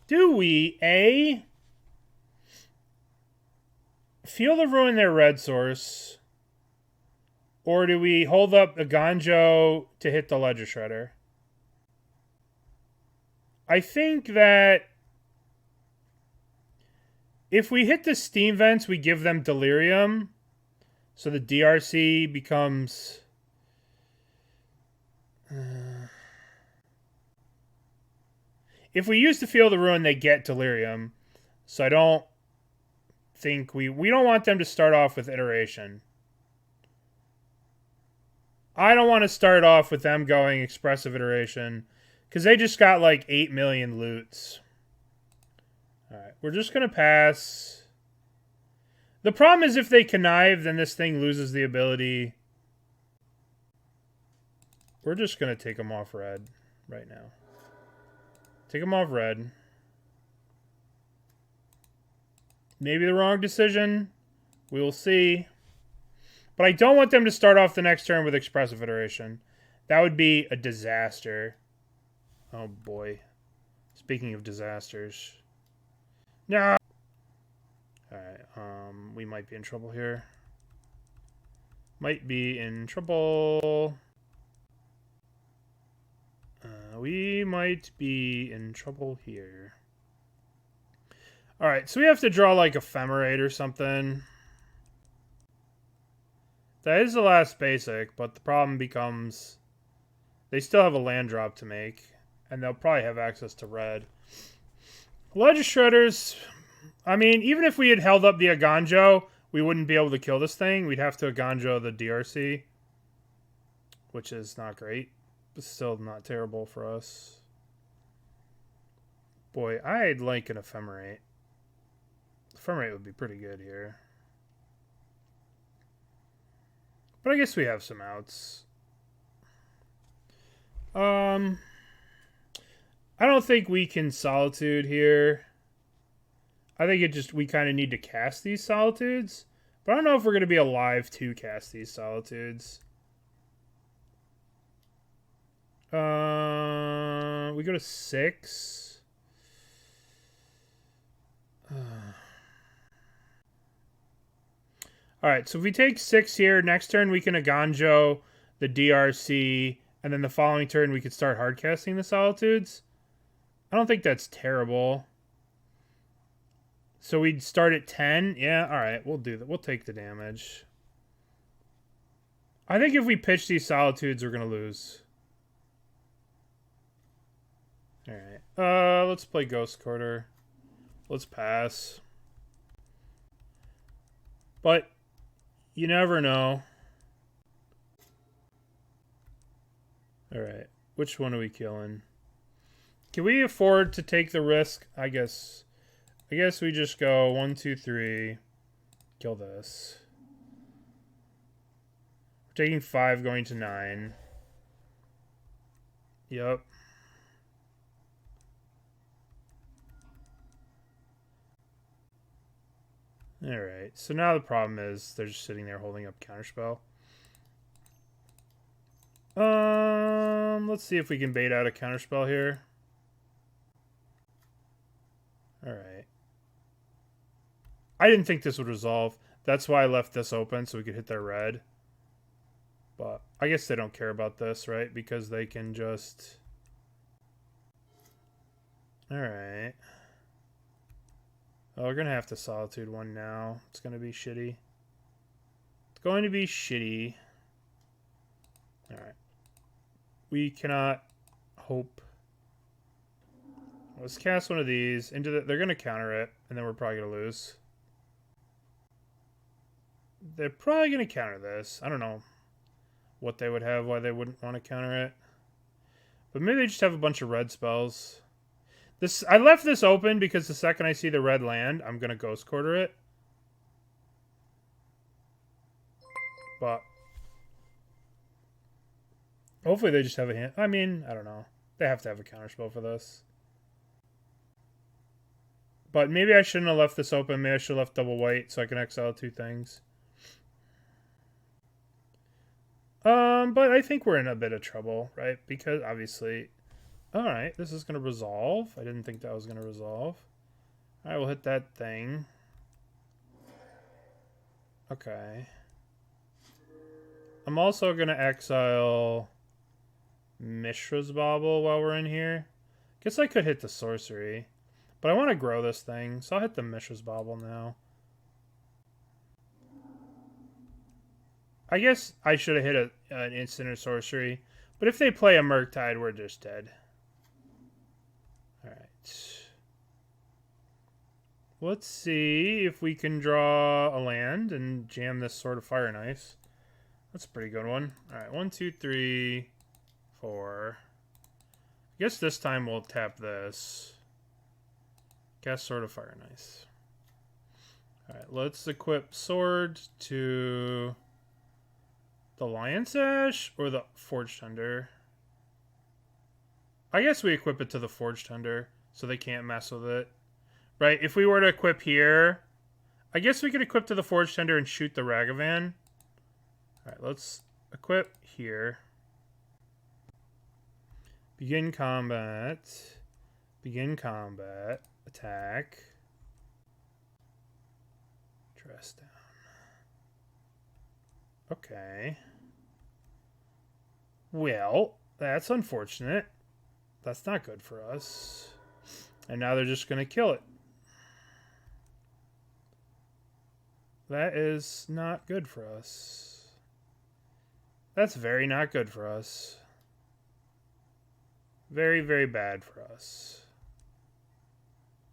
do we, A, Field of Ruin their red source, or do we hold up Eiganjo to hit the Ledger Shredder? I think that if we hit the Steam Vents, we give them Delirium, so the DRC becomes... if we use the Field of Ruin, they get Delirium. So I don't think we don't want them to start off with Iteration. I don't want to start off with them going Expressive Iteration, because they just got like 8 million loots. Alright, we're just going to pass. The problem is if they connive, then this thing loses the ability. We're just going to take them off red right now. Take them off red. Maybe the wrong decision. We will see. But I don't want them to start off the next turn with Expressive Iteration. That would be a disaster. Oh boy. This Speaking of disasters. No! Alright, we might be in trouble here. Might be in trouble. We might be in trouble here. Alright, so we have to draw like Ephemerate or something. That is the last basic, but the problem becomes they still have a land drop to make, and they'll probably have access to red. Ledger Shredders, I mean, even if we had held up the Eiganjo, we wouldn't be able to kill this thing. We'd have to Eiganjo the DRC, which is not great, but still not terrible for us. Boy, I'd like an Ephemerate. Ephemerate would be pretty good here. But I guess we have some outs. I don't think we can Solitude here. I think we kind of need to cast these Solitudes. But I don't know if we're going to be alive to cast these Solitudes. We go to 6. Alright, so if we take 6 here, next turn we can Eiganjo the DRC, and then the following turn we could start hardcasting the Solitudes. I don't think that's terrible. So we'd start at 10? Yeah, alright, we'll do that. We'll take the damage. I think if we pitch these Solitudes, we're going to lose. Alright, let's play Ghost Quarter. Let's pass. But you never know. Alright, which one are we killing? Can we afford to take the risk? I guess we just go 1, 2, 3. Kill this. We're taking 5, going to 9. Yep. Alright, so now the problem is they're just sitting there holding up Counterspell. Let's see if we can bait out a Counterspell here. Alright. I didn't think this would resolve. That's why I left this open, so we could hit their red. But I guess they don't care about this, right? Because they can just... Alright. Oh, we're going to have to Solitude one now. It's going to be shitty. It's going to be shitty. Alright. We cannot hope. Let's cast one of these. They're going to counter it, and then we're probably going to lose. They're probably going to counter this. I don't know what they would have, why they wouldn't want to counter it. But maybe they just have a bunch of red spells. I left this open because the second I see the red land, I'm going to Ghost Quarter it. But hopefully they just have a hand. I mean, I don't know. They have to have a counterspell for this. But maybe I shouldn't have left this open. Maybe I should have left double white so I can exile 2 things. But I think we're in a bit of trouble, right? Because obviously... Alright, this is going to resolve. I didn't think that was going to resolve. Alright, we'll hit that thing. Okay. I'm also going to exile Mishra's Bauble while we're in here. Guess I could hit the sorcery. But I want to grow this thing, so I'll hit the Mishra's Bauble now. I guess I should have hit an instant or sorcery. But if they play a Murktide, we're just dead. Alright. Let's see if we can draw a land and jam this Sword of Fire and Ice. That's a pretty good one. Alright, 1, 2, 3, 4. I guess this time we'll tap this. Cast Sword of Fire and Ice. Alright, let's equip Sword to the Lion Sash or the Forge-Tender. I guess we equip it to the Forge-Tender so they can't mess with it. Right, if we were to equip here, I guess we could equip to the Forge-Tender and shoot the Ragavan. Alright, let's equip here. Begin combat. Begin combat. Attack. Dress down. Okay. Well, that's unfortunate. That's not good for us. And now they're just going to kill it. That is not good for us. That's very not good for us. Very, very bad for us.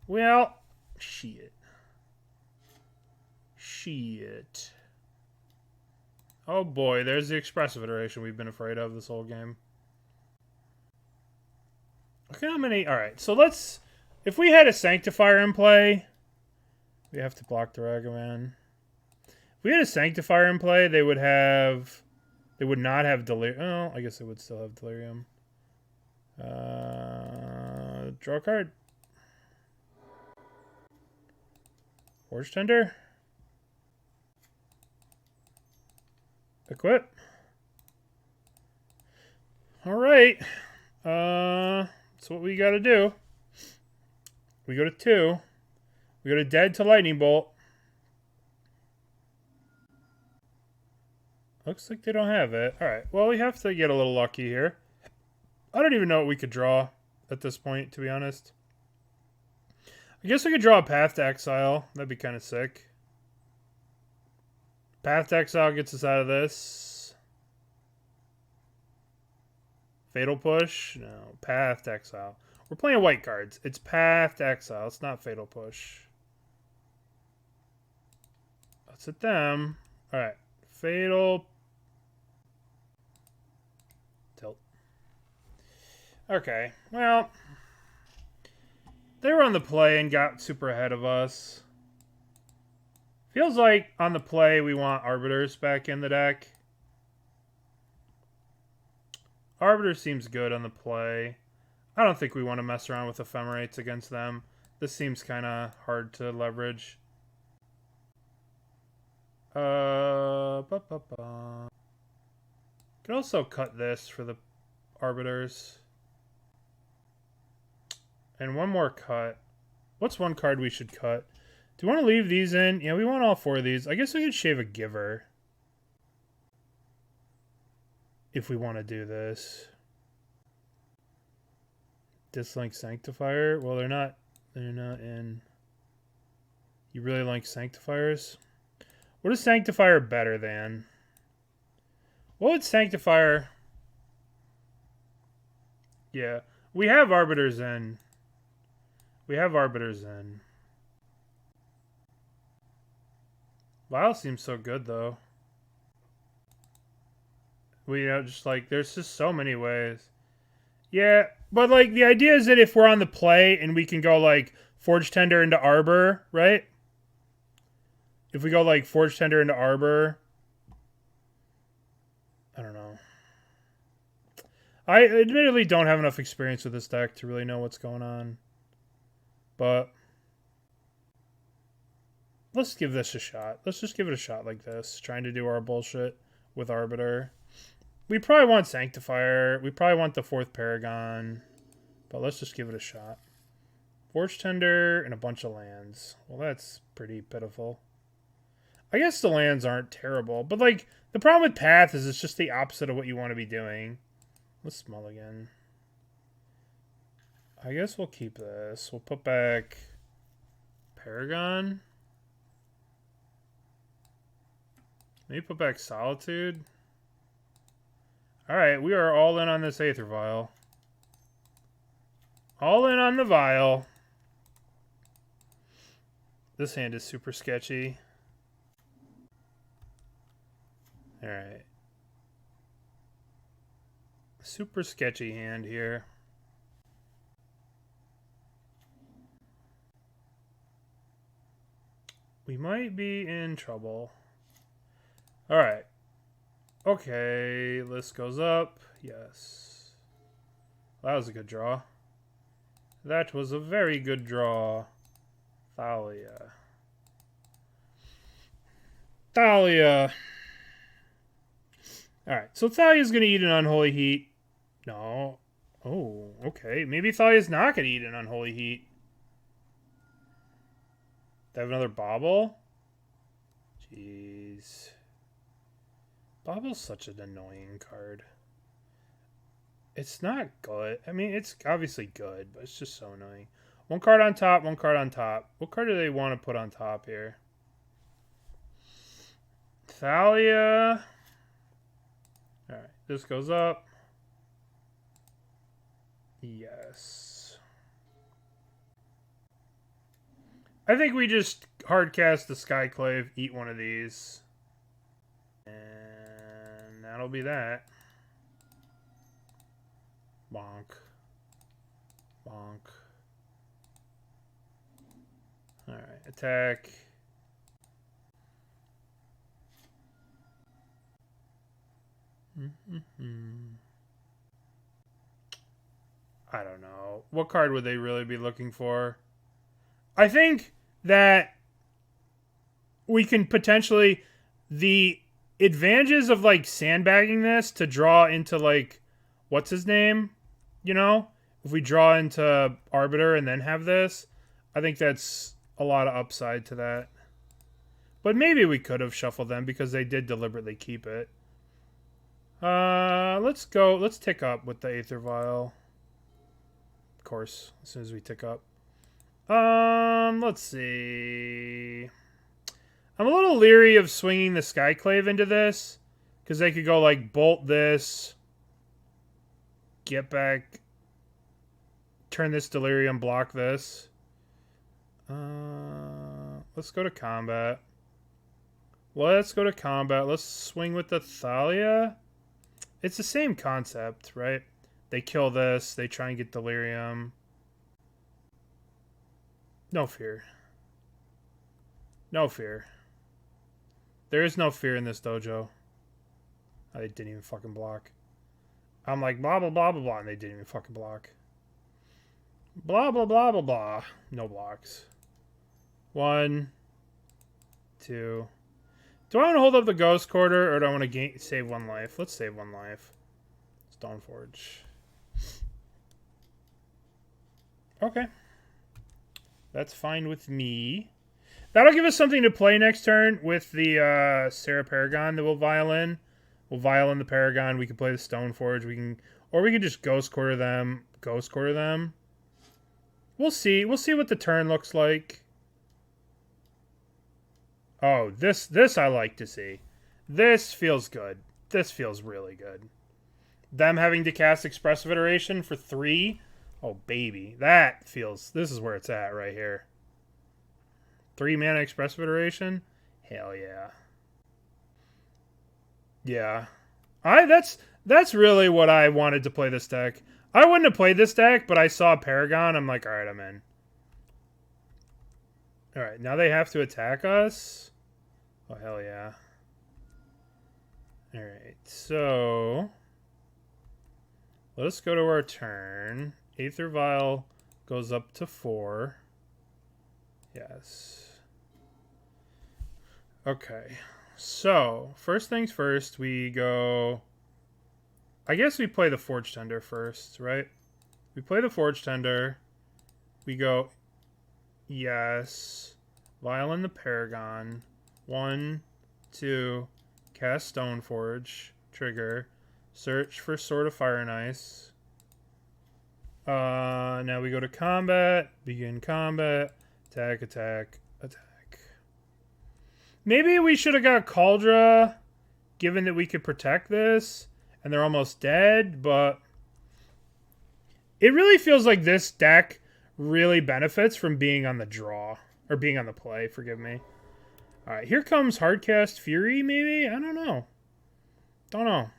Well, shit. Shit. Oh boy, there's the expressive iteration we've been afraid of this whole game. Look at how many... Alright, so let's... If we had a Sanctifier in play... We have to block the Ragavan. If we had a Sanctifier in play, they would have... They would not have Delirium. Oh, I guess they would still have Delirium. Draw a card. Forge-Tender. Equip. Alright. That's what we gotta do. We go to 2. We go to Dead to Lightning Bolt. Looks like they don't have it. Alright, well, we have to get a little lucky here. I don't even know what we could draw at this point, to be honest. I guess we could draw a Path to Exile. That'd be kind of sick. Path to Exile gets us out of this. Fatal Push? No. Path to Exile. We're playing white cards. It's Path to Exile. It's not Fatal Push. Let's hit them. Alright. Fatal. Tilt. Okay. Well. They were on the play and got super ahead of us. Feels like on the play we want Arbiters back in the deck. Arbiter seems good on the play. I don't think we want to mess around with Ephemerates against them. This seems kind of hard to leverage. Could also cut this for the Arbiters. And one more cut. What's one card we should cut? Do we want to leave these in? Yeah, we want all 4 of these. I guess we could shave a Giver. If we want to do this. Dislink Sanctifier. Well, they're not in. You really like Sanctifiers? What is Sanctifier better than? What would Sanctifier... Yeah. We have Arbiters in. We have Arbiters in. Vial seems so good, though. We, just like, there's just so many ways. Yeah, but, like, the idea is that if we're on the play and we can go, like, Forge-Tender into Arbor, right? If we go, like, Forge-Tender into Arbor. I don't know. I admittedly don't have enough experience with this deck to really know what's going on. But let's give this a shot. Let's just give it a shot like this. Trying to do our bullshit with Arbiter. We probably want Sanctifier. We probably want the 4th Paragon. But let's just give it a shot. Forge-Tender and a bunch of lands. Well, that's pretty pitiful. I guess the lands aren't terrible. But, like, the problem with Path is it's just the opposite of what you want to be doing. Let's smell again. I guess we'll keep this. We'll put back Paragon. Maybe put back Solitude. Alright, we are all in on this Aether Vial. All in on the Vial. This hand is super sketchy. Alright. Super sketchy hand here. We might be in trouble. Alright. Okay, list goes up. Yes. That was a good draw. That was a very good draw. Thalia. Thalia. Alright, so Thalia's going to eat an Unholy Heat. No. Oh, okay. Maybe Thalia's not going to eat an Unholy Heat. They have another Bauble? Jeez. Bauble's such an annoying card. It's not good. I mean, it's obviously good, but it's just so annoying. One card on top, one card on top. What card do they want to put on top here? Thalia. Alright, this goes up. Yes. I think we just hardcast the Skyclave, eat one of these. And that'll be that. Bonk. Bonk. Alright, attack. I don't know. What card would they really be looking for? I think that we can potentially... The advantages of, like, sandbagging this to draw into, like... What's his name? You know? If we draw into Arbiter and then have this, I think that's a lot of upside to that. But maybe we could have shuffled them because they did deliberately keep it. Let's go. Let's tick up with the Aether Vial. Of course, as soon as we tick up. Let's see. I'm a little leery of swinging the Skyclave into this because they could go like bolt this, get back, turn this Delirium, block this. Let's go to combat. Let's go to combat. Let's swing with the Thalia. It's the same concept, right? They kill this. They try and get Delirium. No fear. No fear. There is no fear in this dojo. Oh, they didn't even fucking block. I'm like, blah, blah, blah, blah, blah, and they didn't even fucking block. Blah, blah, blah, blah, blah. No blocks. 1, 2. Do I want to hold up the Ghost Quarter, or do I want to save 1 life? Let's save 1 life. Stoneforge. Okay. That's fine with me. That'll give us something to play next turn with the Serra Paragon that we'll vial in. We'll vial in the Paragon. We can play the Stoneforge. Or we can just Ghost Quarter them. Ghost Quarter them. We'll see. We'll see what the turn looks like. Oh, this I like to see. This feels good. This feels really good. Them having to cast Expressive Iteration for 3. Oh, baby. That feels... This is where it's at right here. 3 mana Expressive Iteration? Hell yeah. Yeah. That's really what I wanted to play this deck. I wouldn't have played this deck, but I saw Paragon. I'm like, alright, I'm in. Alright, now they have to attack us. Oh, hell yeah. Alright, so... Let's go to our turn. Aether Vial goes up to 4. Yes. Okay. So, first things first, we go... I guess we play the Forge-Tender first, right? We play the Forge-Tender. We go... Yes. Vial in the Paragon. 1, 2, cast Stoneforge, trigger, search for Sword of Fire and Ice. Now we go to combat, begin combat, attack, attack, attack. Maybe we should have got Kaldra, given that we could protect this, and they're almost dead, but it really feels like this deck really benefits from being on the draw, or being on the play, forgive me. Alright, here comes Hardcast Fury, maybe? I don't know. Don't know.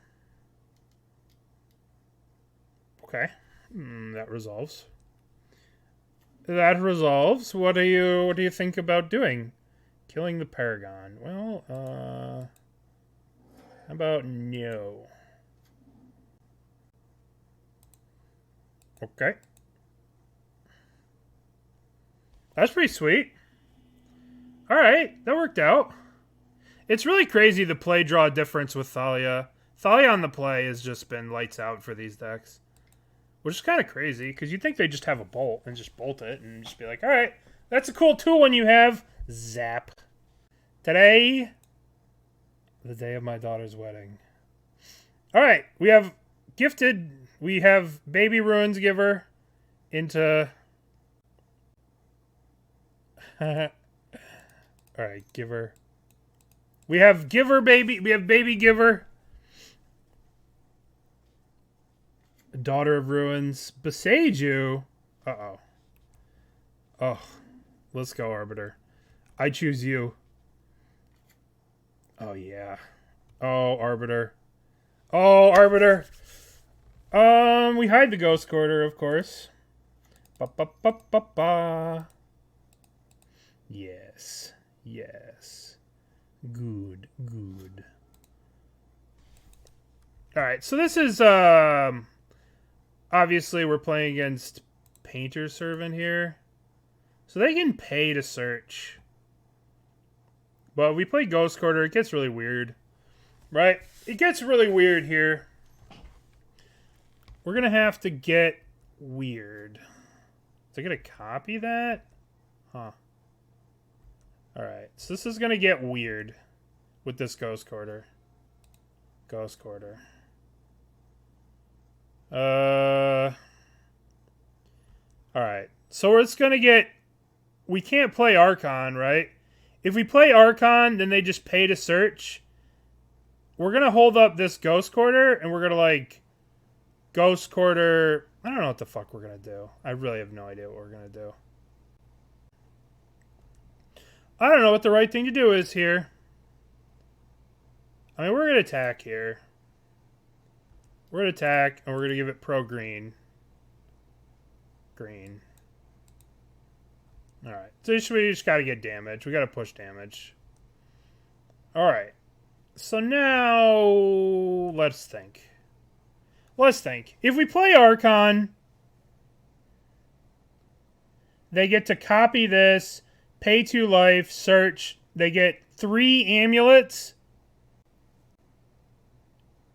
Okay. That resolves. That resolves. What do you think about doing? Killing the Paragon. Well, how about no? Okay. That's pretty sweet. Alright, that worked out. It's really crazy the play draw difference with Thalia. Thalia on the play has just been lights out for these decks. which is kind of crazy because you'd think they just have a bolt and just bolt it and just be like, all right, that's a cool tool when you have zap. Today, the day of my daughter's wedding. All right, we have gifted. We have Baby Ruins Giver into. All right, Giver. We have Giver Baby. We have Baby Giver. Daughter of Ruins. Beseiju. Uh-oh. Oh. Let's go, Arbiter. I choose you. Oh, yeah. Oh, Arbiter. Oh, Arbiter. We hide the Ghost Quarter, of course. Ba-ba-ba-ba-ba. Yes. Yes. Good. Good. Alright, so this is, obviously, we're playing against Painter Servant here. So they can pay to search. But we play Ghost Quarter. It gets really weird. Right? It gets really weird here. We're going to have to get weird. Is it going to copy that? Huh. Alright. So this is going to get weird with this Ghost Quarter. Ghost Quarter. Alright. So it's going to get... We can't play Archon, right? If we play Archon, then they just pay to search. We're going to hold up this Ghost Quarter, and we're going to, like, Ghost Quarter... I don't know what the fuck we're going to do. I really have no idea what we're going to do. I don't know what the right thing to do is here. I mean, we're going to attack here. We're going to attack, and we're going to give it pro-green. Green. Alright. So we just got to get damage. We got to push damage. Alright. So now... Let's think. Let's think. If we play Archon, they get to copy this, pay 2 life, search. They get 3 amulets.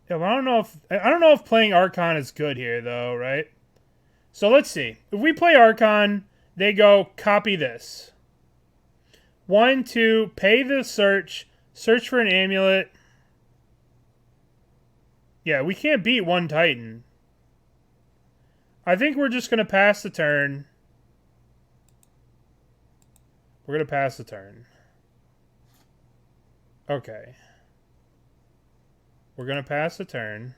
Yeah, but I don't know if playing Archon is good here though, right? So let's see. If we play Archon, they go copy this. 1, 2, pay the search for an amulet. Yeah, we can't beat 1 Titan. I think we're just going to pass the turn. We're going to pass the turn. Okay. We're going to pass the turn.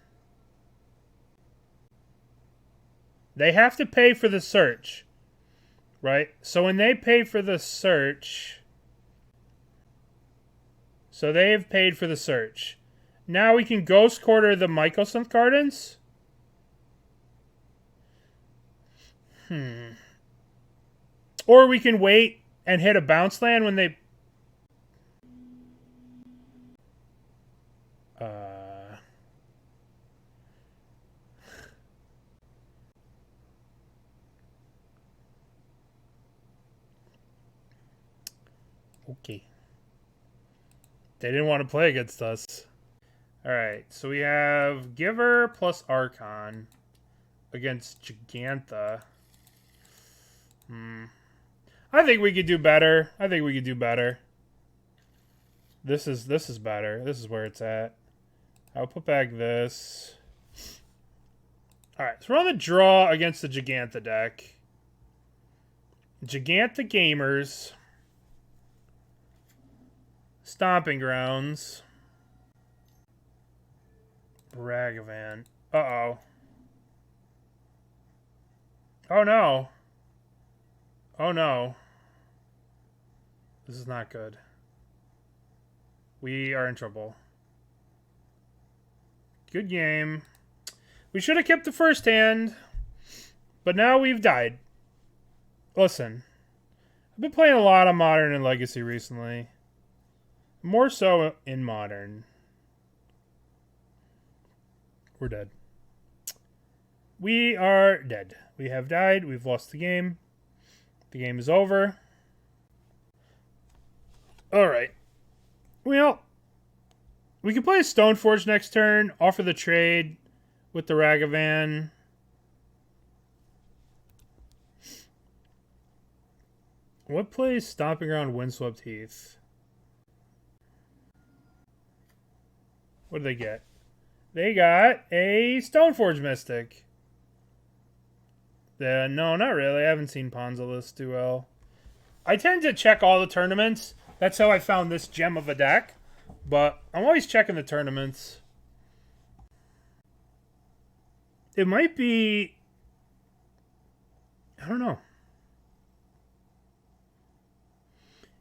They have to pay for the search. Right? So when they pay for the search... So they have paid for the search. Now we can Ghost Quarter the Mycosynth Gardens. Or we can wait and hit a bounce land when they... Okay. They didn't want to play against us. Alright, so we have Giver plus Archon against Gigantha. I think we could do better. I think we could do better. This is better. This is where it's at. I'll put back this. Alright, so we're on the draw against the Gigantha deck. Gigantha Gamers. Stomping Grounds. Ragavan. Uh-oh. Oh no. Oh no. This is not good. We are in trouble. Good game. We should have kept the first hand, but now we've died. Listen. I've been playing a lot of Modern and Legacy recently. More so in Modern. We're dead. We are dead. We have died. We've lost the game. The game is over. Alright. Well, we can play a Stoneforge next turn. Offer the trade with the Ragavan. What plays Stomping Ground Windswept Heath? What did they get? They got a Stoneforge Mystic. No, not really. I haven't seen Ponzolus do well. I tend to check all the tournaments. That's how I found this gem of a deck. But I'm always checking the tournaments. It might be... I don't know.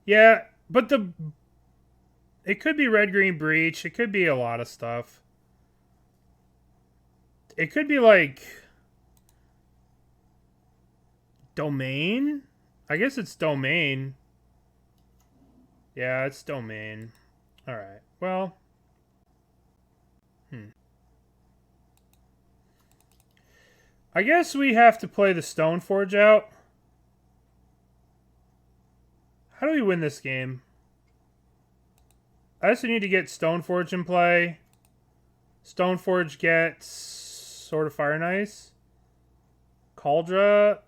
Yeah, but it could be Red-Green Breach. It could be a lot of stuff. It could be like... Domain? I guess it's Domain. Yeah, it's Domain. Alright, well... I guess we have to play the Stoneforge out. How do we win this game? I also need to get Stoneforge in play. Stoneforge gets Sword of Fire and Ice. Kaldra.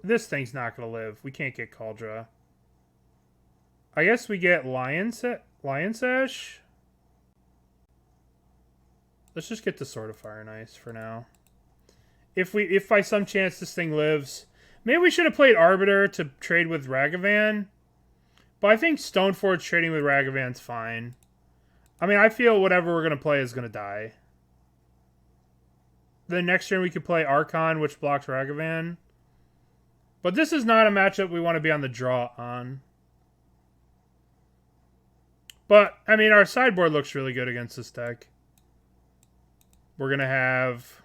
This thing's not going to live. We can't get Kaldra. I guess we get Lion Sash. Let's just get the Sword of Fire and Ice for now. If by some chance this thing lives, maybe we should have played Arbiter to trade with Ragavan. But I think Stoneforge trading with Ragavan's fine. I mean, I feel whatever we're going to play is going to die. Then next turn we could play Archon, which blocks Ragavan. But this is not a matchup we want to be on the draw on. But, I mean, our sideboard looks really good against this deck. We're going to have...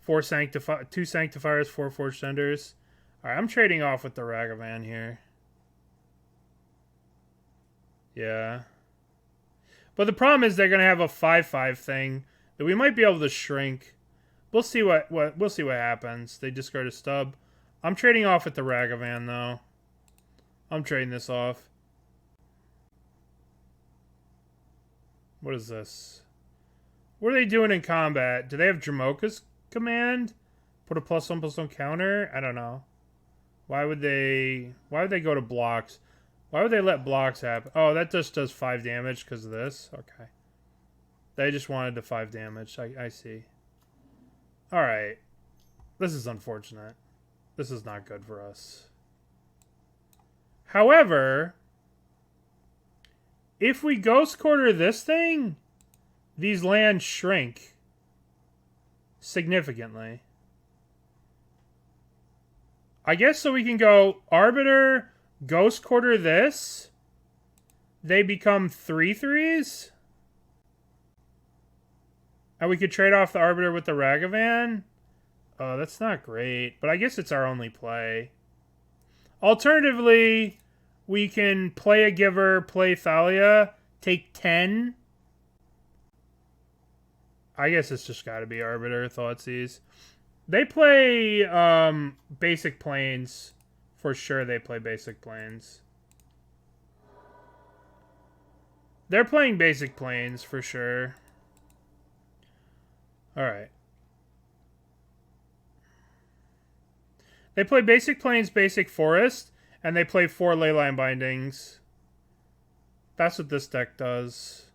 2 Sanctifiers, 4 Forge-Tenders. Alright, I'm trading off with the Ragavan here. Yeah. But the problem is they're going to have a 5/5 thing that we might be able to shrink. We'll see what happens. They discard a stub. I'm trading off with the Ragavan, though. I'm trading this off. What is this? What are they doing in combat? Do they have Dramoka's command? Put a +1/+1 counter? I don't know. Why would they go to blocks? Why would they let blocks happen? Oh, that just does 5 damage because of this? Okay. They just wanted the 5 damage. I see. Alright. This is unfortunate. This is not good for us. However, if we Ghost Quarter this thing, these lands shrink significantly. I guess so we can go Arbiter, Ghost Quarter this. They become 3/3s. And we could trade off the Arbiter with the Ragavan. Oh, that's not great. But I guess it's our only play. Alternatively, we can play a Giver, play Thalia, take 10. I guess it's just got to be Arbiter, Thoughtseize. They play Basic Planes. For sure they play Basic Planes. They're playing Basic Planes, for sure. Alright. They play Basic Planes, Basic Forest, and they play 4 Leyline Bindings. That's what this deck does.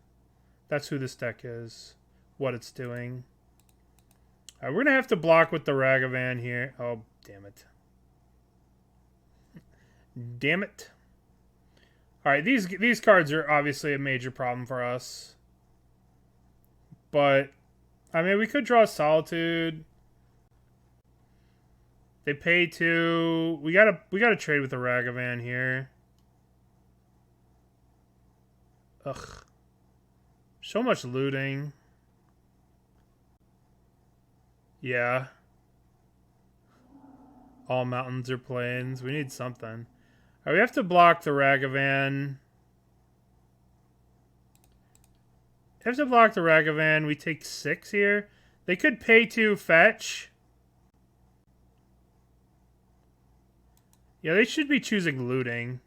That's who this deck is. What it's doing. Alright, we're going to have to block with the Ragavan here. Oh, damn it. Damn it. Alright, these cards are obviously a major problem for us. But, I mean, we could draw Solitude. They pay 2. We gotta trade with the Ragavan here. Ugh. So much looting. Yeah. All mountains are plains. We need something. Alright, we have to block the Ragavan. We have to block the Ragavan. We take 6 here. They could pay 2 fetch. Yeah, they should be choosing looting.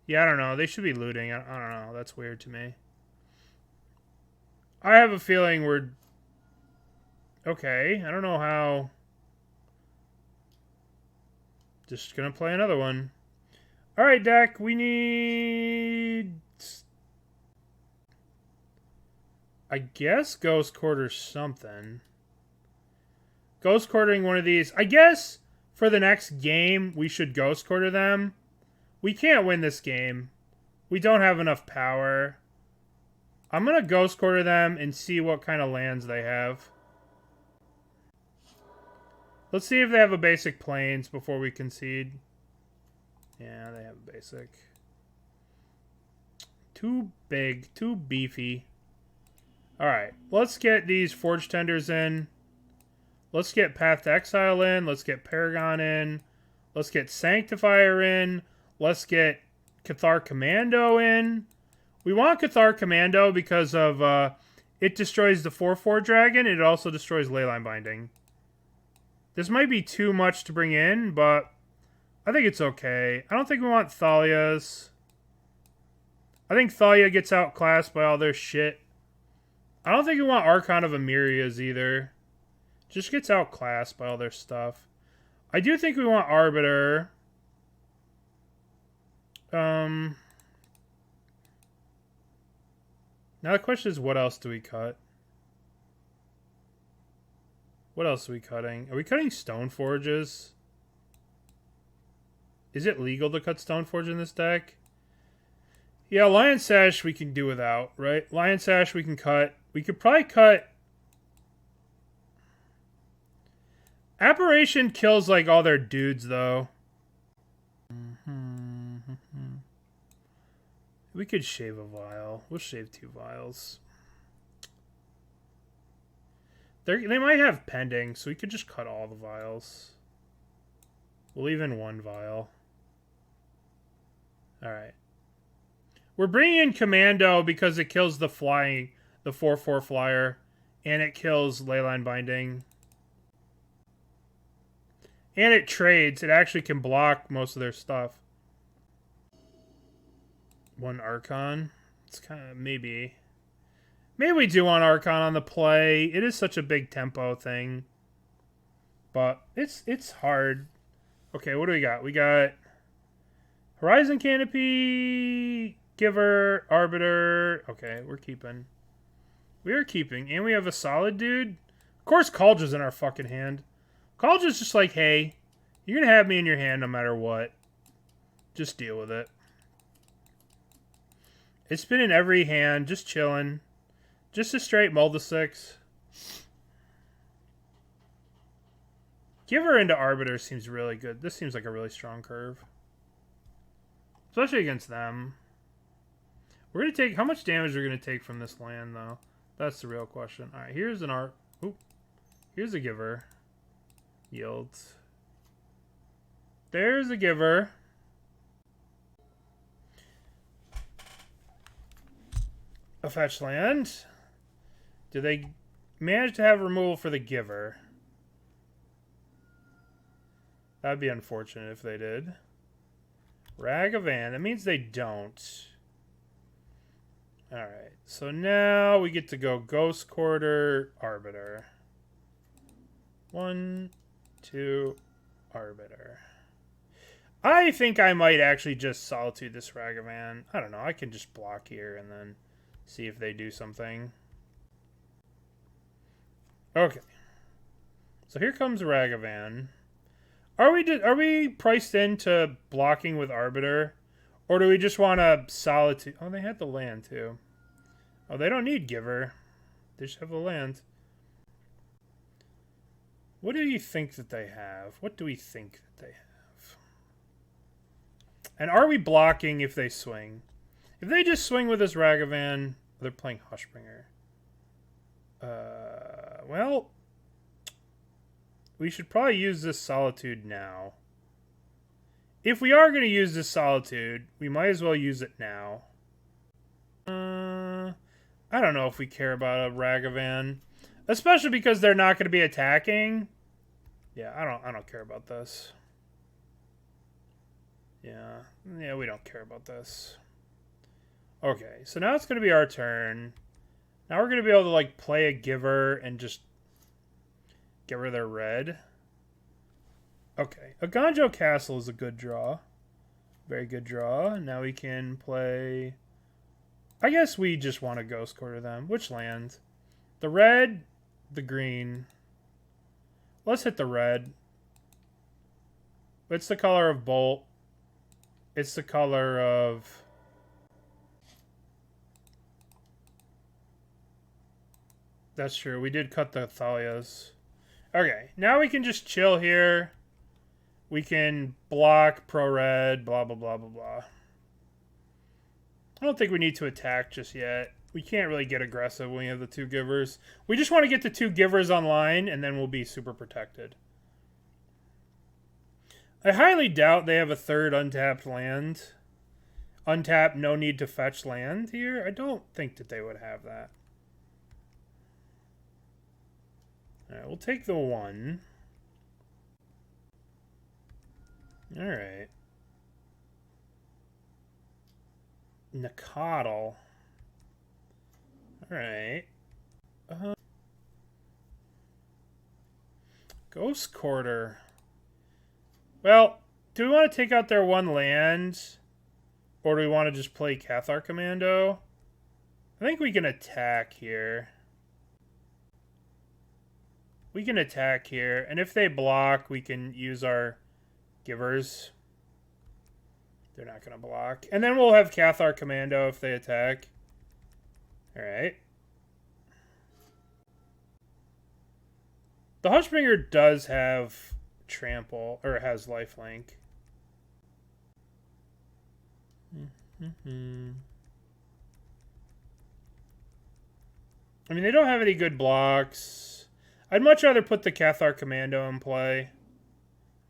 Yeah, I don't know. They should be looting. I don't know. That's weird to me. I have a feeling we're... Okay. I don't know how... Just gonna play another one. Alright, deck, we need... I guess Ghost Quarter something. Ghost Quartering one of these. I guess for the next game, we should Ghost Quarter them. We can't win this game. We don't have enough power. I'm going to Ghost Quarter them and see what kind of lands they have. Let's see if they have a basic Plains before we concede. Yeah, they have a basic. Too big, too beefy. Alright, let's get these Forge-Tenders in. Let's get Path to Exile in. Let's get Paragon in. Let's get Sanctifier in. Let's get Cathar Commando in. We want Cathar Commando because of it destroys the 4/4 dragon. It also destroys Leyline Binding. This might be too much to bring in, but I think it's okay. I don't think we want Thalia's. I think Thalia gets outclassed by all their shit. I don't think we want Archon of Emeria's either. Just gets outclassed by all their stuff. I do think we want Arbiter. Now the question is, what else do we cut? What else are we cutting? Are we cutting Stoneforges? Is it legal to cut Stoneforge in this deck? Yeah, Lion Sash we can do without, right? Lion Sash we can cut. We could probably cut... Apparition kills, like, all their dudes, though. We could shave a vial. We'll shave 2 vials. They might have pending, so we could just cut all the vials. We'll leave in 1 vial. Alright. We're bringing in Commando because it kills the flying, the 4/4 flyer, and it kills Leyline Binding. And it trades. It actually can block most of their stuff. 1 Archon. It's kind of maybe. Maybe we do want Archon on the play. It is such a big tempo thing. But it's hard. Okay, what do we got? We got Horizon Canopy, Giver, Arbiter. Okay, we're keeping. We are keeping. And we have a solid dude. Of course, Kaldra's in our fucking hand. Kaldra's just like, hey, you're going to have me in your hand no matter what. Just deal with it. It's been in every hand, just chilling. Just a straight Multi-6. Giver into Arbiter seems really good. This seems like a really strong curve. Especially against them. We're going to take... How much damage are we going to take from this land, though? That's the real question. Alright, here's an Here's a Giver. Yields. There's a Giver. A fetch land. Do they manage to have removal for the Giver? That'd be unfortunate if they did. Ragavan. That means they don't. Alright. So now we get to go Ghost Quarter, Arbiter. 1, 2, Arbiter. I think I might actually just Solitude this Ragavan. I don't know. I can just block here and then see if they do something. Okay. So here comes Ragavan. Are we priced into blocking with Arbiter? Or do we just want to Solitude? Oh, they had the land too. Oh, they don't need Giver. They just have the land. What do you think that they have? What do we think that they have? And are we blocking if they swing? If they just swing with this Ragavan, they're playing Hushbringer. Well, we should probably use this Solitude now. If we are going to use this Solitude, we might as well use it now. I don't know if we care about a Ragavan. Especially because they're not going to be attacking. Yeah, I don't care about this. Yeah, we don't care about this. Okay, so now it's going to be our turn. Now we're going to be able to, like, play a Giver and just get rid of their red. Okay, Eiganjo Castle is a good draw. Very good draw. Now we can play... I guess we just want to Ghost Quarter them. Which land? The red, the green. Let's hit the red. It's the color of Bolt. It's the color of... That's true. We did cut the Thalias. Okay, now we can just chill here. We can block pro-red, blah, blah, blah, blah, blah. I don't think we need to attack just yet. We can't really get aggressive when we have the 2 givers. We just want to get the 2 givers online, and then we'll be super protected. I highly doubt they have a 3rd untapped land. Untapped, no need to fetch land here. I don't think that they would have that. Alright, we'll take the 1. Alright. Nakadal. Alright. Ghost Quarter. Well, do we want to take out their 1 land? Or do we want to just play Cathar Commando? I think we can attack here. We can attack here. And if they block, we can use our givers. They're not going to block. And then we'll have Cathar Commando if they attack. Alright. The Hushbringer does have trample, or has lifelink. I mean, they don't have any good blocks. I'd much rather put the Cathar Commando in play.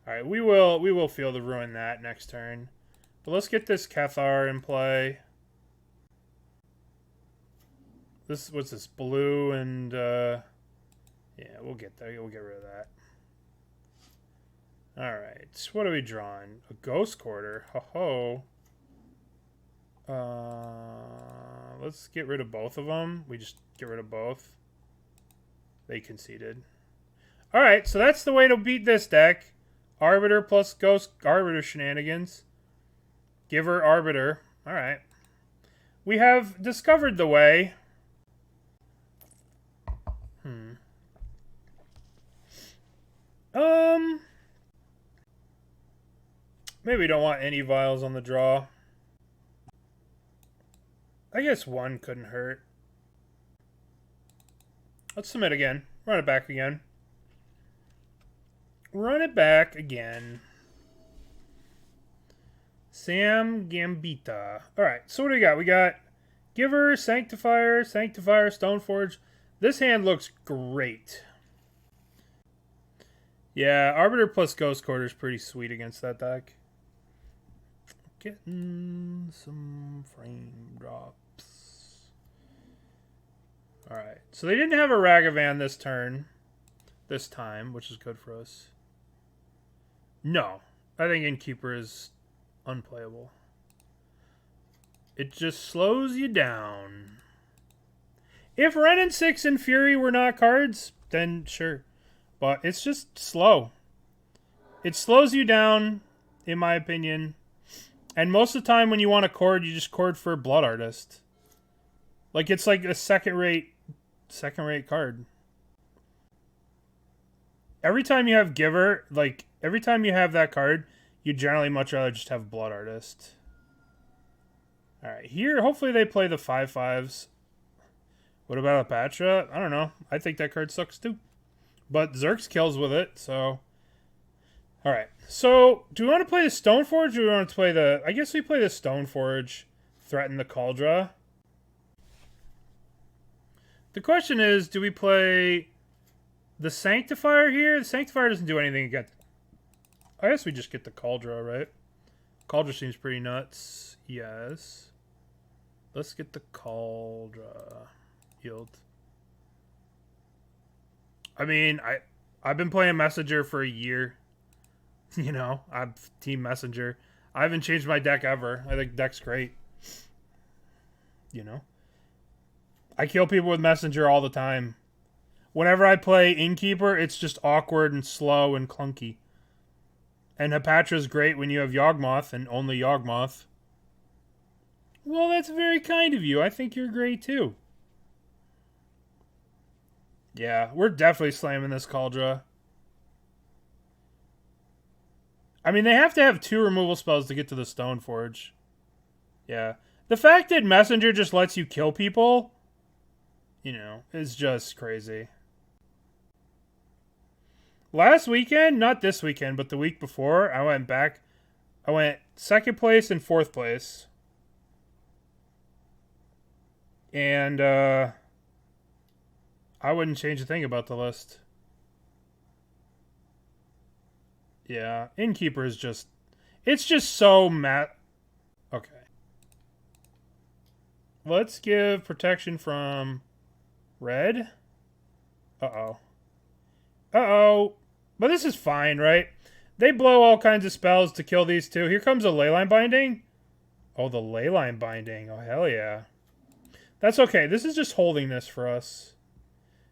Alright, we will feel the ruin that next turn. But let's get this Cathar in play. This, what's this? Blue and, yeah, we'll get there. We'll get rid of that. Alright, what are we drawing? A Ghost Quarter. Ho-ho. Let's get rid of both of them. We just get rid of both. They conceded. Alright, so that's the way to beat this deck. Arbiter plus Ghost Arbiter shenanigans. Giver Arbiter. Alright. We have discovered the way. Maybe we don't want any vials on the draw. I guess 1 couldn't hurt. Let's submit again. Run it back again. Run it back again. Sam Gambita. Alright, so what do we got? We got Giver, Sanctifier, Stoneforge. This hand looks great. Yeah, Arbiter plus Ghost Quarter is pretty sweet against that deck. Getting some frame drops. Alright, so they didn't have a Ragavan this time, which is good for us. No, I think Innkeeper is unplayable. It just slows you down. If Ren and 6 and Fury were not cards, then sure. But it's just slow. It slows you down, in my opinion. And most of the time when you want a cord, you just cord for Blood Artist. Like, it's like a second-rate card. Every time you have Giver, like, every time you have that card, you generally much rather just have Blood Artist. Alright, here, hopefully they play the 5/5s. What about Apatra? I don't know. I think that card sucks too. But Zerx kills with it, so... Alright, so do we want to play the Stoneforge or do we want to play the... I guess we play the Stoneforge, threaten the Kaldra. The question is, do we play the Sanctifier here? The Sanctifier doesn't do anything against... I guess we just get the Kaldra, right? Kaldra seems pretty nuts. Yes. Let's get the Kaldra. Yield. I mean, I've been playing Messenger for a year. You know, I'm Team Messenger. I haven't changed my deck ever. I think deck's great. You know? I kill people with Messenger all the time. Whenever I play Innkeeper, it's just awkward and slow and clunky. And Hepatra's great when you have Yawgmoth and only Yawgmoth. Well, that's very kind of you. I think you're great too. Yeah, we're definitely slamming this Kaldra. I mean, they have to have 2 removal spells to get to the Stoneforge. Yeah. The fact that Messenger just lets you kill people, you know, is just crazy. Last weekend, not this weekend, but the week before, I went 2nd place and 4th place. And, I wouldn't change a thing about the list. Yeah, Innkeeper is just... It's just so Okay. Let's give protection from red. Uh-oh. Uh-oh. But this is fine, right? They blow all kinds of spells to kill these 2. Here comes a Leyline Binding. Oh, the Leyline Binding. Oh, hell yeah. That's okay. This is just holding this for us.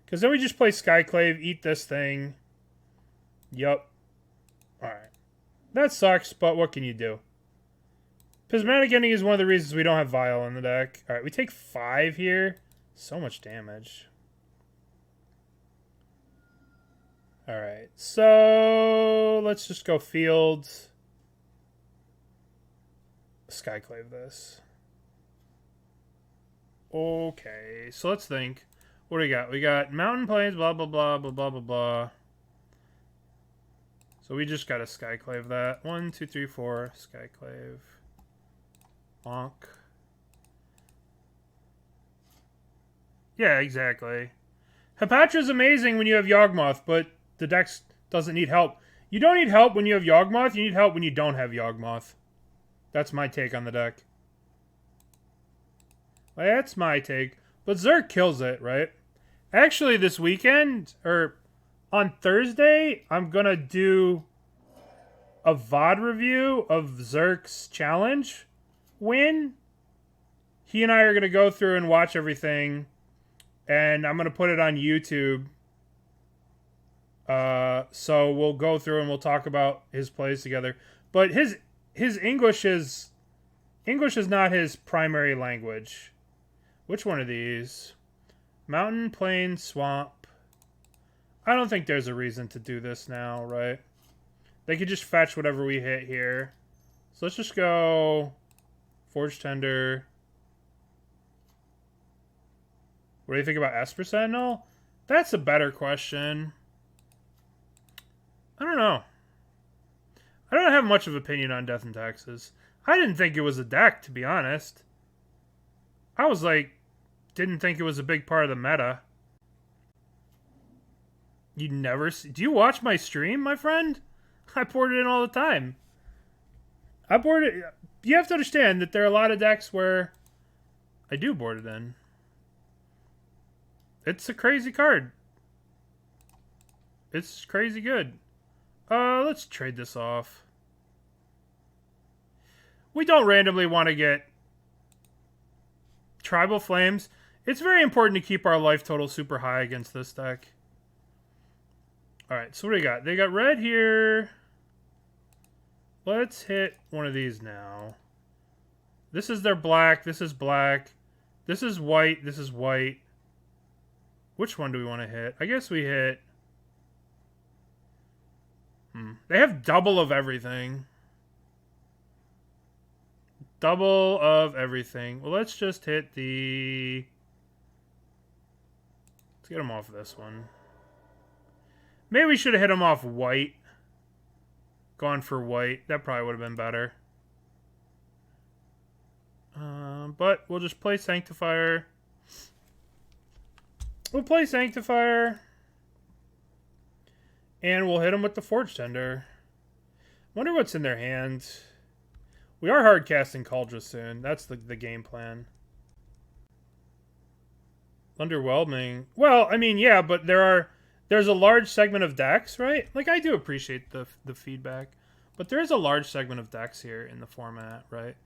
Because then we just play Skyclave, eat this thing. Yup. Alright. That sucks, but what can you do? Prismatic Ending is one of the reasons we don't have Vial in the deck. Alright, we take 5 here. So much damage. Alright, so let's just go Fields. Skyclave this. Okay, so let's think. What do we got? We got Mountain Plains, blah, blah, blah, blah, blah, blah, blah. So we just got to Skyclave that. 1, 2, 3, 4. Skyclave. Bonk. Yeah, exactly. Hepatra's amazing when you have Yawgmoth, but the deck doesn't need help. You don't need help when you have Yawgmoth. You need help when you don't have Yawgmoth. That's my take on the deck. That's my take. But Zerk kills it, right? Actually, this weekend, or on Thursday, I'm going to do a VOD review of Zerk's challenge win. He and I are going to go through and watch everything. And I'm going to put it on YouTube. So we'll go through and we'll talk about his plays together. But his English is not his primary language. Which one of these? Mountain, plain, swamp. I don't think there's a reason to do this now, right? They could just fetch whatever we hit here. So let's just go Forge-Tender. What do you think about Esper Sentinel? That's a better question. I don't know. I don't have much of an opinion on Death and Taxes. I didn't think it was a deck, to be honest. I was like, didn't think it was a big part of the meta. You never see... Do you watch my stream, my friend? I board it in all the time. I board it... You have to understand that there are a lot of decks where I do board it in. It's a crazy card. It's crazy good. Let's trade this off. We don't randomly want to get Tribal Flames. It's very important to keep our life total super high against this deck. Alright, so what do they got? They got red here. Let's hit one of these now. This is their black. This is black. This is white. This is white. Which one do we want to hit? I guess we hit... They have double of everything. Double of everything. Well, let's just hit the... Let's get them off this one. Maybe we should have hit them off white. Gone for white. That probably would have been better. But we'll just play Sanctifier. We'll play Sanctifier. And we'll hit them with the Forge-Tender. Wonder what's in their hand. We are hard casting Kaldra soon. That's the game plan. Underwhelming. Well, I mean, yeah, but there's a large segment of decks, right? Like, I do appreciate the feedback. But there is a large segment of decks here in the format, right?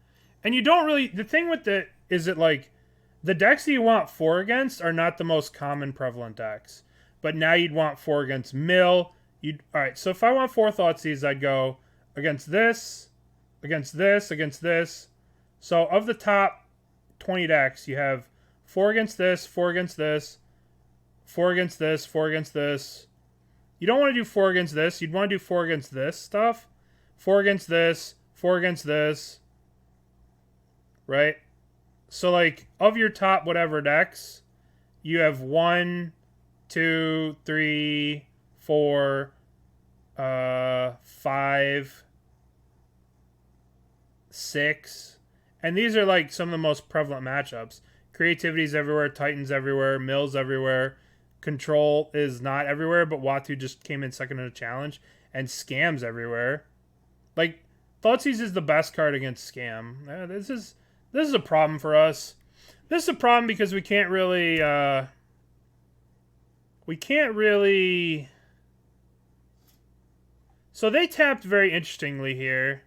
And you don't really... The thing with it is that, like, the decks that you want 4 against are not the most common prevalent decks. But now you'd want 4 against Mill. Alright, so if I want 4 Thoughtseize, I'd go against this, against this, against this. So of the top 20 decks, you have 4 against this, 4 against this, 4 against this, 4 against this. You don't want to do 4 against this. You'd want to do 4 against this stuff. 4 against this, 4 against this. Right? So, like, of your top whatever decks, you have 1, 2, 3, 4, 5, 6. And these are, like, some of the most prevalent matchups. Creativity's everywhere, Titan's everywhere, Mill's everywhere. Control is not everywhere, but Watu just came in second in a challenge. And Scam's everywhere. Like, Thoughtseize is the best card against Scam. This is a problem for us. This is a problem because we can't really... So they tapped very interestingly here.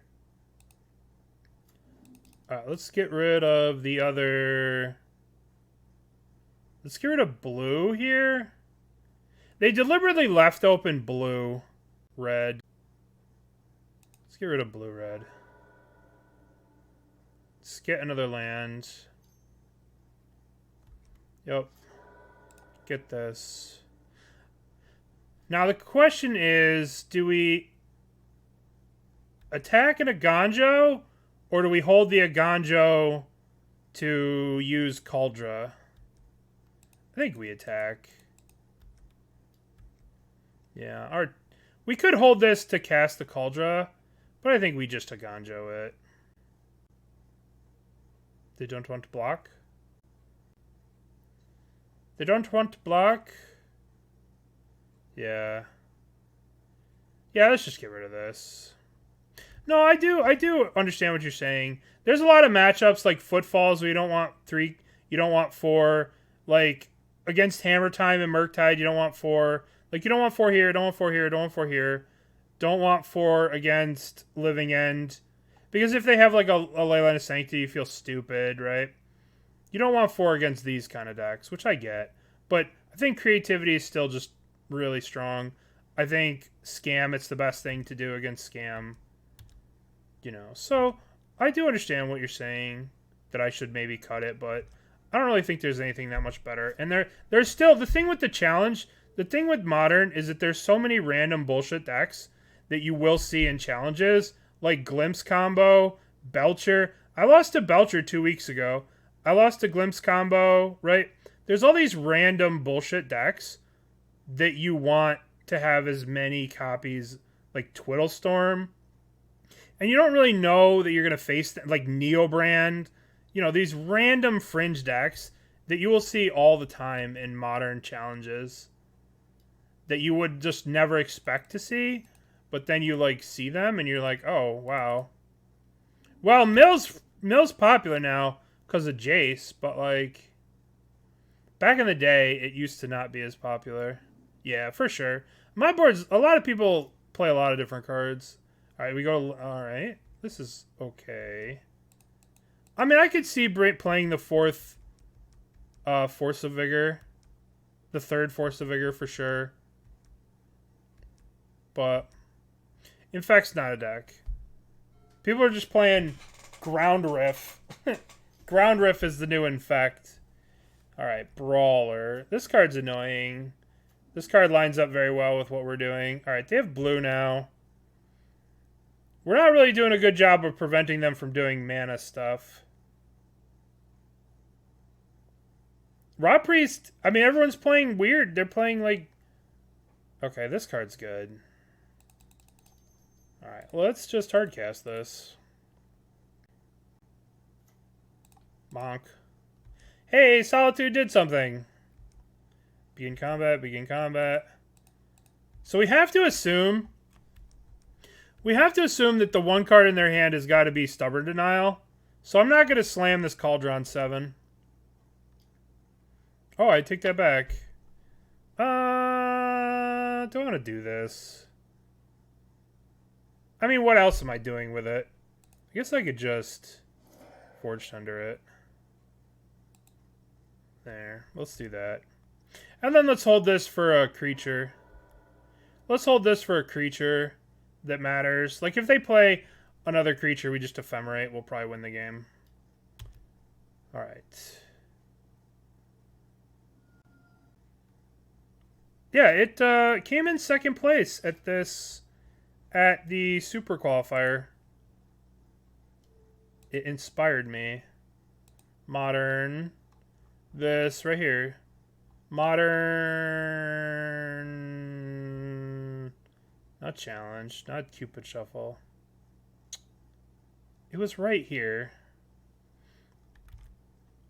Let's get rid of the other... Let's get rid of blue here. They deliberately left open blue, red. Let's get rid of blue, red. Let's get another land. Yep. Get this. Now the question is, do we attack an Eiganjo, or do we hold the Eiganjo to use Kaldra? I think we attack. Yeah, we could hold this to cast the Kaldra, but I think we just Eiganjo it. They don't want to block. They don't want to block. Yeah. Yeah, let's just get rid of this. No, I do understand what you're saying. There's a lot of matchups like Footfalls where you don't want 3, you don't want 4. Like, against Hammer Time and Murktide, you don't want 4. Like, you don't want 4 here, don't want 4 here, don't want 4 here. Don't want 4 against Living End. Because if they have, like, a Leyline of Sanctity, you feel stupid, right? You don't want 4 against these kind of decks, which I get. But I think Creativity is still just really strong. I think Scam, it's the best thing to do against Scam. You know, so I do understand what you're saying, that I should maybe cut it, but I don't really think there's anything that much better. And there's still, the thing with the challenge, the thing with Modern is that there's so many random bullshit decks that you will see in challenges, like Glimpse Combo, Belcher. I lost to Belcher 2 weeks ago. I lost to Glimpse Combo, right? There's all these random bullshit decks that you want to have as many copies, like Twiddlestorm. And you don't really know that you're going to face, like Neobrand. You know, these random fringe decks that you will see all the time in Modern challenges that you would just never expect to see, but then you, like, see them and you're like, oh, wow. Well, Mill's popular now because of Jace, but, like, back in the day, it used to not be as popular. Yeah, for sure. My board's, a lot of people play a lot of different cards. All right, we go, all right. This is okay. I mean, I could see playing the 4th Force of Vigor. The 3rd Force of Vigor for sure. But Infect's not a deck. People are just playing Ground Riff. Ground Riff is the new Infect. Alright, Brawler. This card's annoying. This card lines up very well with what we're doing. Alright, they have blue now. We're not really doing a good job of preventing them from doing mana stuff. Raw Priest, I mean, everyone's playing weird. They're playing like... Okay, this card's good. Alright, well, let's just hardcast this. Bonk. Hey, Solitude did something. Begin combat, begin combat. So we have to assume... that the one card in their hand has got to be Stubborn Denial. So I'm not going to slam this Kaldra on 7. Oh, I take that back. Do I want to do this? I mean, what else am I doing with it? I guess I could just Forge-Tender it. There. Let's do that. And then let's hold this for a creature. Let's hold this for a creature. that matters. Like, if they play another creature, we just Ephemerate, we'll probably win the game. Alright. Yeah, it came in second place at the Super Qualifier. It inspired me. Modern. This right here. Modern. Not challenge. Not Cupid Shuffle. It was right here.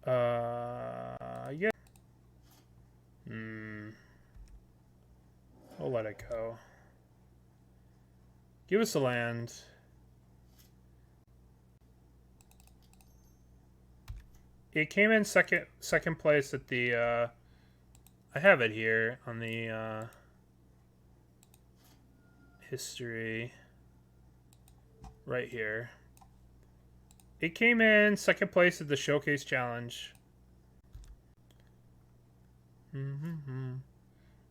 Yeah. We'll let it go. Give us a land. It came in second place at the I have it here on the history right here. It came in second place at the Showcase Challenge.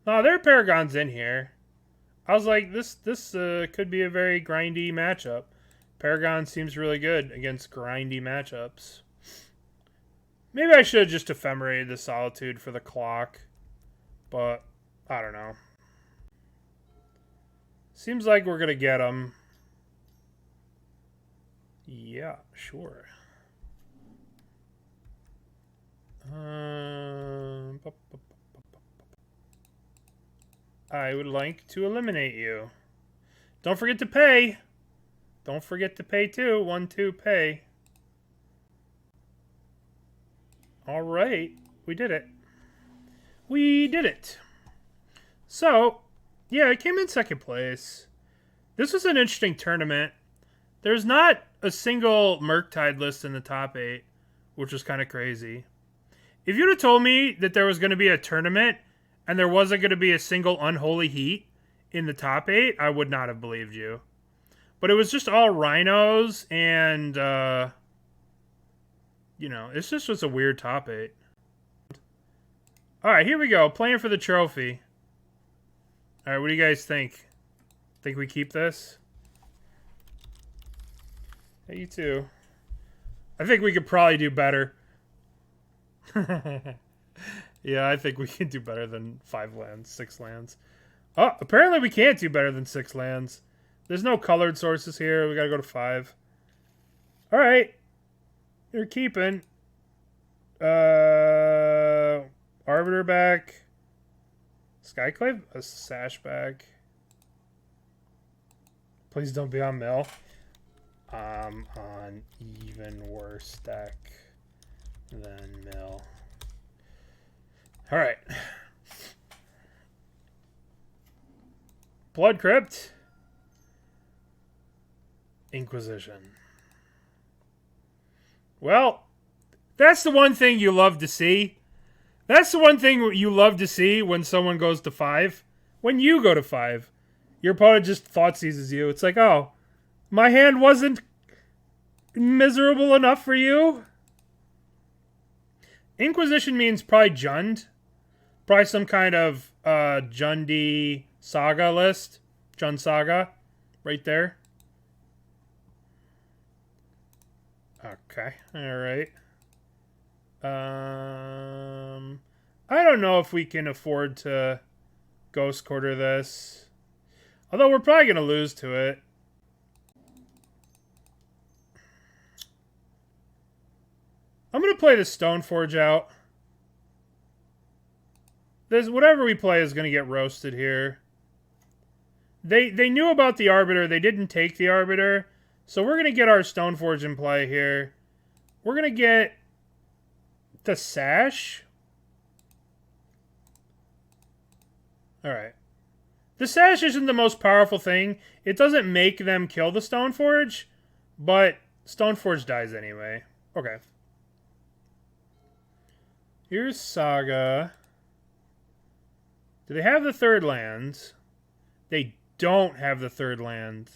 Oh, there are Paragons in here. I was like, this could be a very grindy matchup. Paragon seems really good against grindy matchups. Maybe I should have just Ephemerated the Solitude for the clock. But, I don't know. Seems like we're going to get them. Yeah, sure. I would like to eliminate you. Don't forget to pay. Don't forget to pay too. 1-2 pay. All right, we did it. We did it. So, yeah, it came in second place. This was an interesting tournament. There's not a single Murktide list in the top 8, which was kind of crazy. If you'd have told me that there was going to be a tournament and there wasn't going to be a single Unholy Heat in the top 8, I would not have believed you. But it was just all rhinos and, you know, it just was a weird top 8. All right, here we go. Playing for the trophy. All right, what do you guys think? Think we keep this? Hey, you too. I think we could probably do better. Yeah, I think we can do better than 5 lands, 6 lands. Oh, apparently we can't do better than 6 lands. There's no colored sources here. We gotta go to 5. All right. You're keeping. Arbiter back. Skyclave? A Sash back. Please don't be on mill. I'm on even worse deck than mill. Alright. Blood Crypt. Inquisition. Well, that's the one thing you love to see. That's the one thing you love to see when someone goes to 5. When you go to 5. Your opponent just thought seizes you. It's like, oh, my hand wasn't miserable enough for you? Inquisition means probably Jund. Probably some kind of Jundi Saga list. Jund Saga. Right there. Okay. Alright. I don't know if we can afford to Ghost Quarter this. Although we're probably going to lose to it. I'm going to play the Stoneforge out. Whatever we play is going to get roasted here. They knew about the Arbiter. They didn't take the Arbiter. So we're going to get our Stoneforge in play here. We're going to get the Sash. Alright. The Sash isn't the most powerful thing. It doesn't make them kill the Stoneforge, but Stoneforge dies anyway. Okay. Here's Saga. Do they have the 3rd land? They don't have the 3rd land.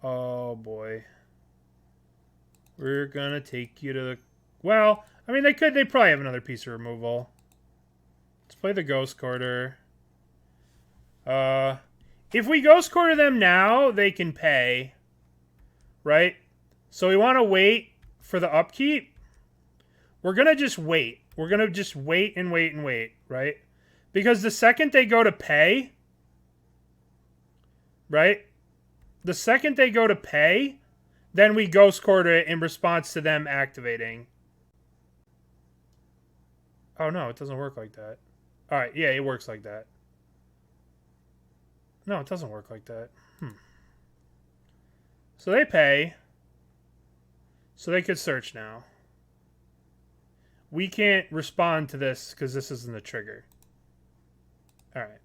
Oh, boy. We're gonna take you to the... Well, I mean, they probably have another piece of removal. Let's play the Ghost Quarter. If we Ghost Quarter them now, they can pay. Right? So we want to wait for the upkeep. We're going to just wait. We're going to just wait and wait and wait, right? Because the second they go to pay, right? The second they go to pay, then we Ghost Quarter it in response to them activating. Oh, no, it doesn't work like that. All right, yeah, it works like that. No, it doesn't work like that. So they pay. So they could search now. We can't respond to this because this isn't a trigger. Alright.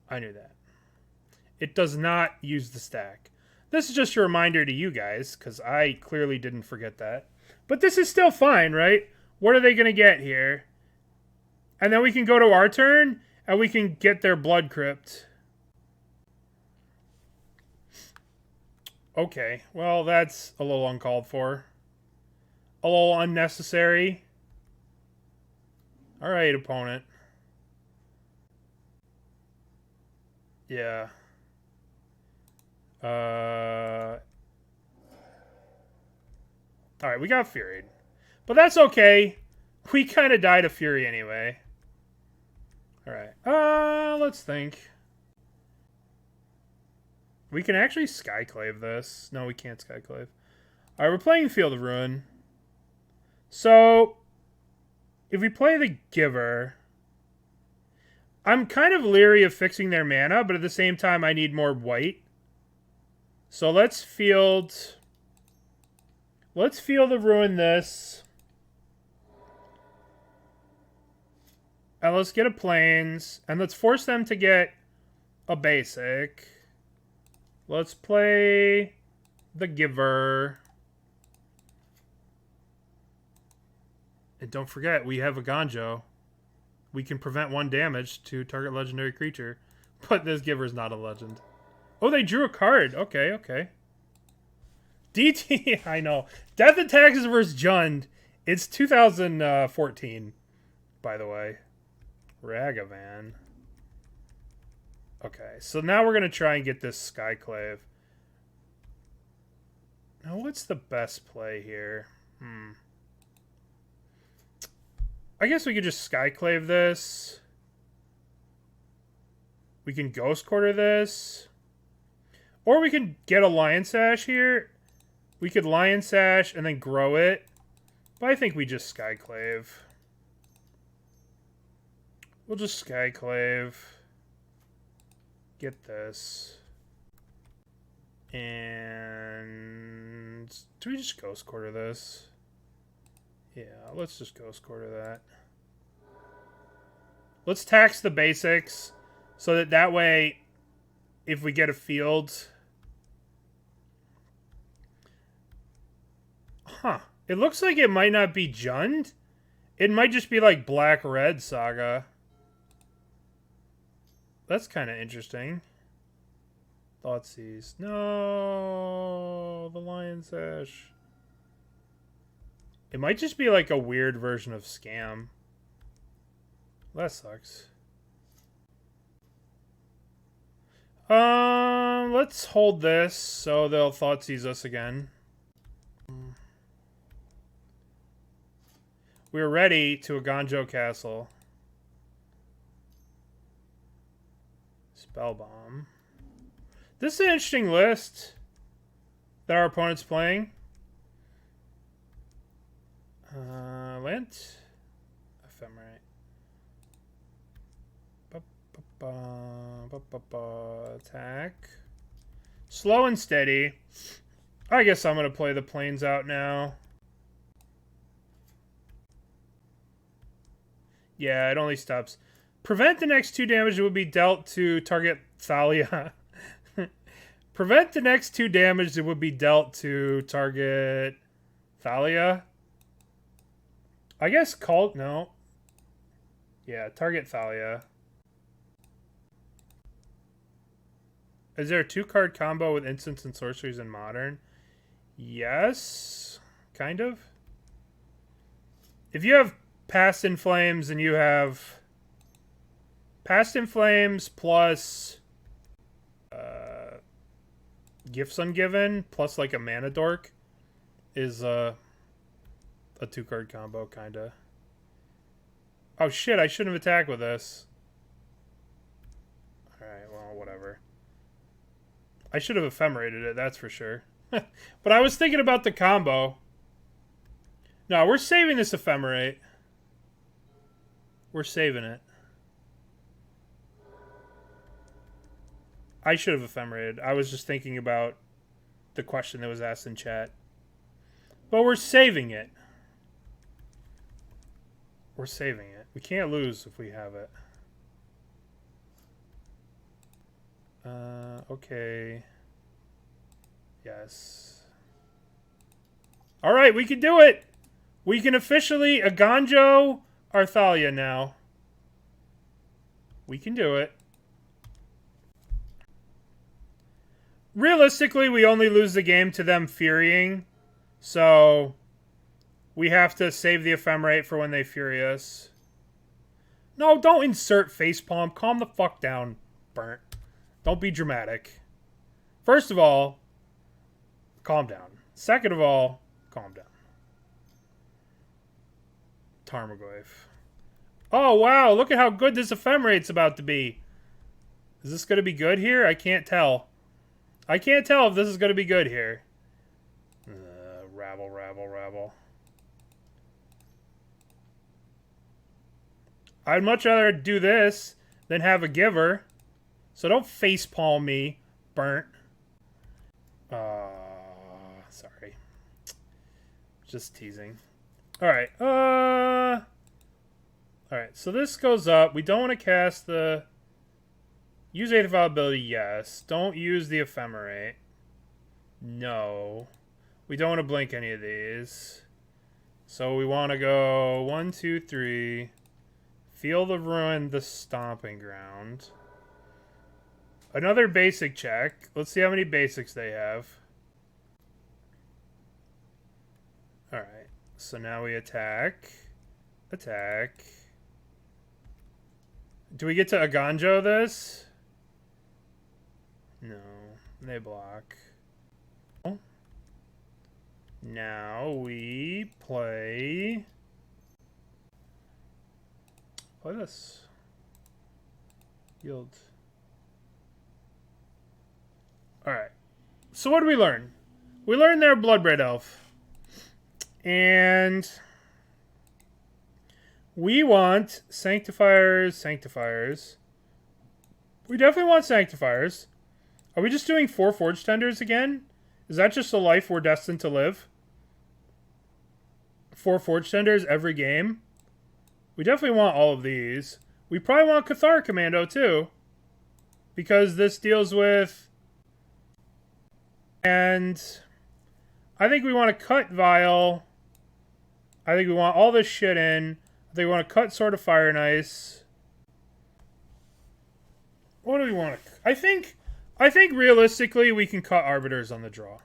I knew that. It does not use the stack. This is just a reminder to you guys, because I clearly didn't forget that. But this is still fine, right? What are they going to get here? And then we can go to our turn, and we can get their Blood Crypt. Okay, well, that's a little uncalled for. A little unnecessary. Alright, opponent. Yeah. Alright, we got Furied. But that's okay. We kind of died of Fury anyway. Alright. Let's think. We can actually Skyclave this. No, we can't Skyclave. Alright, we're playing Field of Ruin. So, if we play the Giver, I'm kind of leery of fixing their mana, but at the same time, I need more white. So let's Field of Ruin this. And let's get a Plains. And let's force them to get a basic. Let's play the Giver. And don't forget, we have Eiganjo. We can prevent 1 damage to target legendary creature. But this Giver is not a legend. Oh, they drew a card. Okay, okay. DT, I know. Death and Taxes versus Jund. It's 2014, by the way. Ragavan. Okay, so now we're going to try and get this Skyclave. Now, what's the best play here? I guess we could just Skyclave this. We can Ghost Quarter this. Or we could get a Lion Sash here. We could Lion Sash and then grow it. But I think we just Skyclave. We'll just Skyclave. Get this. And do we just Ghost Quarter this? Yeah, let's just Ghost Quarter that. Let's tax the basics so that way, if we get a field... Huh. It looks like it might not be Jund. It might just be like Black-Red Saga. That's kind of interesting. Thoughtseize. No, the Lion Sash. It might just be like a weird version of Scam. That sucks. Let's hold this so they'll Thoughtseize us again. We're ready to Eiganjo Castle. Spellbomb. This is an interesting list that our opponent's playing. Lint. Ephemerate. Attack. Slow and steady. I guess I'm going to play the Plains out now. Yeah, it only stops. Prevent the next 2 damage that would be dealt to target Thalia. Prevent the next 2 damage that would be dealt to target Thalia. I guess Cult, no. Yeah, target Thalia. Is there a 2-card combo with instants and sorceries in Modern? Yes. Kind of. If you have Past in Flames and you have Past in Flames plus Gifts Ungiven plus like a Mana Dork is a 2-card combo, kinda. Oh shit, I shouldn't have attacked with this. Alright, well, whatever. I should have ephemerated it, that's for sure. But I was thinking about the combo. No, we're saving this Ephemerate. We're saving it. I should have ephemerated. I was just thinking about the question that was asked in chat. But we're saving it. We're saving it. We can't lose if we have it. Okay. Yes. Alright, we can do it! We can officially Eiganjo our Thalia now. We can do it. Realistically, we only lose the game to them Furying. So, we have to save the Ephemerate for when they Fury us. No, don't insert facepalm. Calm the fuck down, Burnt. Don't be dramatic. First of all, calm down. Second of all, calm down. Tarmogoyf. Oh, wow. Look at how good this Ephemerate's about to be. Is this going to be good here? I can't tell. I can't tell if this is going to be good here. Rabble, rabble, rabble. I'd much rather do this than have a giver. So don't facepalm me, Burnt. Sorry. Just teasing. Alright, alright, so this goes up. We don't want to cast the... Use Aether Vial ability, yes. Don't use the Ephemerate. No. We don't want to blink any of these. So we want to go 1, 2, 3. Feel the Ruin, the Stomping Ground. Another basic check. Let's see how many basics they have. Alright. So now we attack. Attack. Do we get to Eiganjo this? No. They block. Now we play this. Yield. Alright. So what did we learn? We learned they're Bloodbraid Elf. And we want Sanctifiers. We definitely want Sanctifiers. Are we just doing 4 Forge-Tenders again? Is that just the life we're destined to live? 4 Forge-Tenders every game? We definitely want all of these. We probably want Cathar Commando too. Because this deals with... And... I think we want to cut Vial. I think we want all this shit in. I think we want to cut Sword of Fire and Ice. What do we want to... I think realistically we can cut Arbiters on the draw.